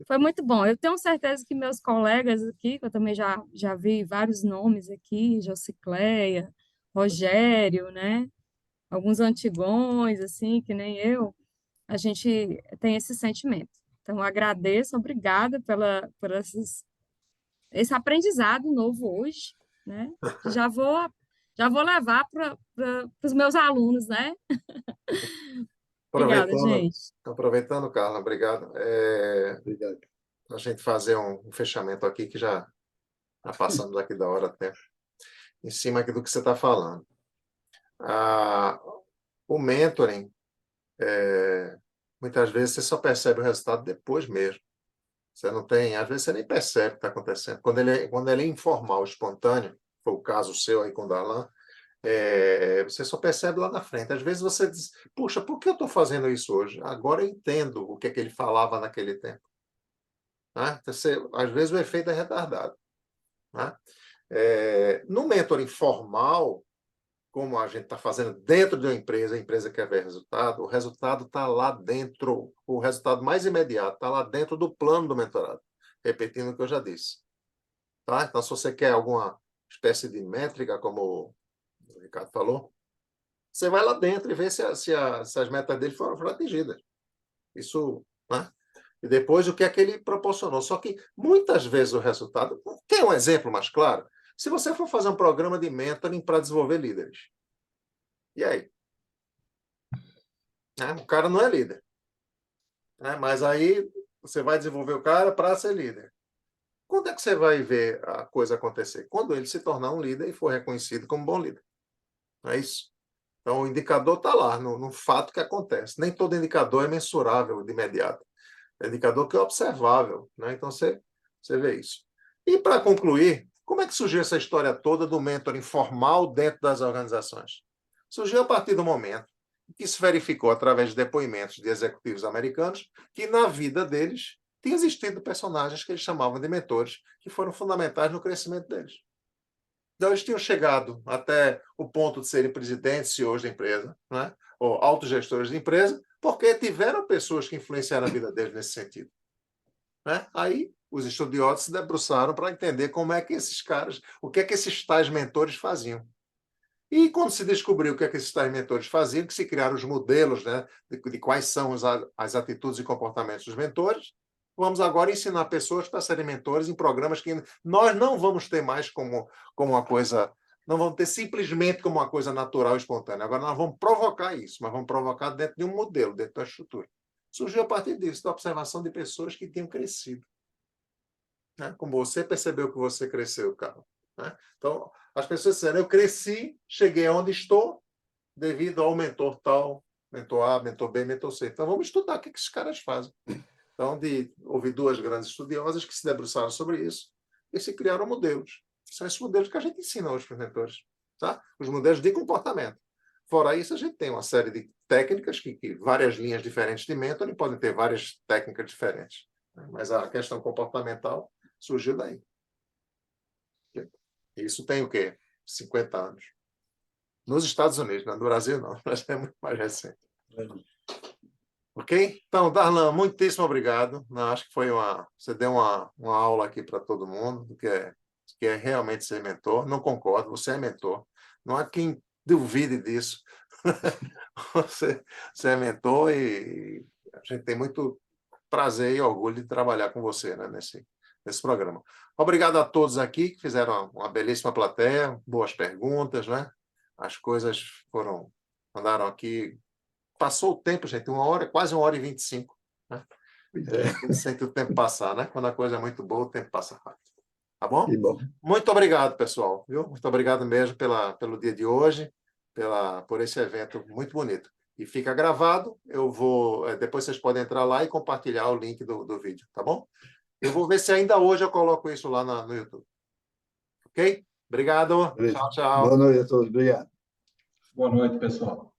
foi muito bom. Eu tenho certeza que meus colegas aqui, que eu também já vi vários nomes aqui, Jocicleia, Rogério, né? Alguns antigões, assim, que nem eu, a gente tem esse sentimento. Então, eu agradeço, obrigada por esse aprendizado novo hoje, né? Já vou levar para os meus alunos, né? Obrigada, gente. Aproveitando, Carla, obrigado. Obrigado. A gente fazer um fechamento aqui, que já passamos aqui da hora até, em cima aqui do que você está falando. O mentoring, muitas vezes você só percebe o resultado depois mesmo. Você não tem, às vezes você nem percebe o que está acontecendo. Quando ele é informal, espontâneo, foi o caso seu aí com o Darlan, você só percebe lá na frente. Às vezes você diz, puxa, por que eu estou fazendo isso hoje? Agora eu entendo o que é que ele falava naquele tempo. Né? Às vezes o efeito é retardado. Né? No mentoring formal, como a gente está fazendo dentro de uma empresa, a empresa quer ver resultado, o resultado está lá dentro, o resultado mais imediato está lá dentro do plano do mentorado, repetindo o que eu já disse. Tá? Então, se você quer alguma espécie de métrica, como o Ricardo falou, você vai lá dentro e vê se as metas dele foram atingidas. Isso, né? E depois o que é que ele proporcionou. Só que muitas vezes o resultado... Quer um exemplo mais claro? Se você for fazer um programa de mentoring para desenvolver líderes, e aí? O cara não é líder. Mas aí você vai desenvolver o cara para ser líder. Quando é que você vai ver a coisa acontecer? Quando ele se tornar um líder e for reconhecido como bom líder. Não é isso? Então, o indicador está lá, no fato que acontece. Nem todo indicador é mensurável de imediato. É indicador que é observável. Né? Então, você vê isso. E, para concluir, como é que surgiu essa história toda do mentoring formal dentro das organizações? Surgiu a partir do momento que se verificou, através de depoimentos de executivos americanos, que na vida deles tinha existido personagens que eles chamavam de mentores, que foram fundamentais no crescimento deles. Então, eles tinham chegado até o ponto de serem presidentes, CEOs da empresa, né? Ou autogestores de empresa, porque tiveram pessoas que influenciaram a vida deles nesse sentido. Né? Aí, os estudiosos se debruçaram para entender como é que esses caras, o que é que esses tais mentores faziam. E quando se descobriu o que é que esses tais mentores faziam, que se criaram os modelos, né, de quais são as atitudes e comportamentos dos mentores, vamos agora ensinar pessoas para serem mentores em programas que nós não vamos ter mais como uma coisa, não vamos ter simplesmente como uma coisa natural e espontânea. Agora nós vamos provocar isso, mas vamos provocar dentro de um modelo, dentro da estrutura. Surgiu a partir disso, da observação de pessoas que tinham crescido. Né? Como você percebeu que você cresceu, Carlos. Né? Então, as pessoas disseram, eu cresci, cheguei aonde estou, devido ao mentor tal, mentor A, mentor B, mentor C. Então, vamos estudar o que esses caras fazem. Então, houve duas grandes estudiosas que se debruçaram sobre isso e se criaram modelos. São esses modelos que a gente ensina hoje para os mentores. Tá? Os modelos de comportamento. Fora isso, a gente tem uma série de técnicas que várias linhas diferentes de mentoring podem ter várias técnicas diferentes. Mas a questão comportamental surgiu daí. Isso tem o quê? 50 anos. Nos Estados Unidos, no Brasil não, mas é muito mais recente. Ok? Então, Darlan, muitíssimo obrigado. Acho que você deu uma aula aqui para todo mundo do que é realmente ser mentor. Não concordo, você é mentor. Não há quem duvide disso. Você é mentor e a gente tem muito prazer e orgulho de trabalhar com você, né, nesse programa. Obrigado a todos aqui que fizeram uma belíssima plateia, boas perguntas, né? As coisas andaram aqui. Passou o tempo, gente, quase 1h25. Né? Sente o tempo passar, né? Quando a coisa é muito boa, o tempo passa rápido. Tá bom? bom. Muito obrigado, pessoal. Viu? Muito obrigado mesmo pelo dia de hoje, por esse evento muito bonito. E fica gravado. Depois vocês podem entrar lá e compartilhar o link do vídeo, tá bom? Eu vou ver se ainda hoje eu coloco isso lá no YouTube. Ok? Obrigado. Tchau, tchau. Boa noite a todos. Obrigado. Boa noite, pessoal.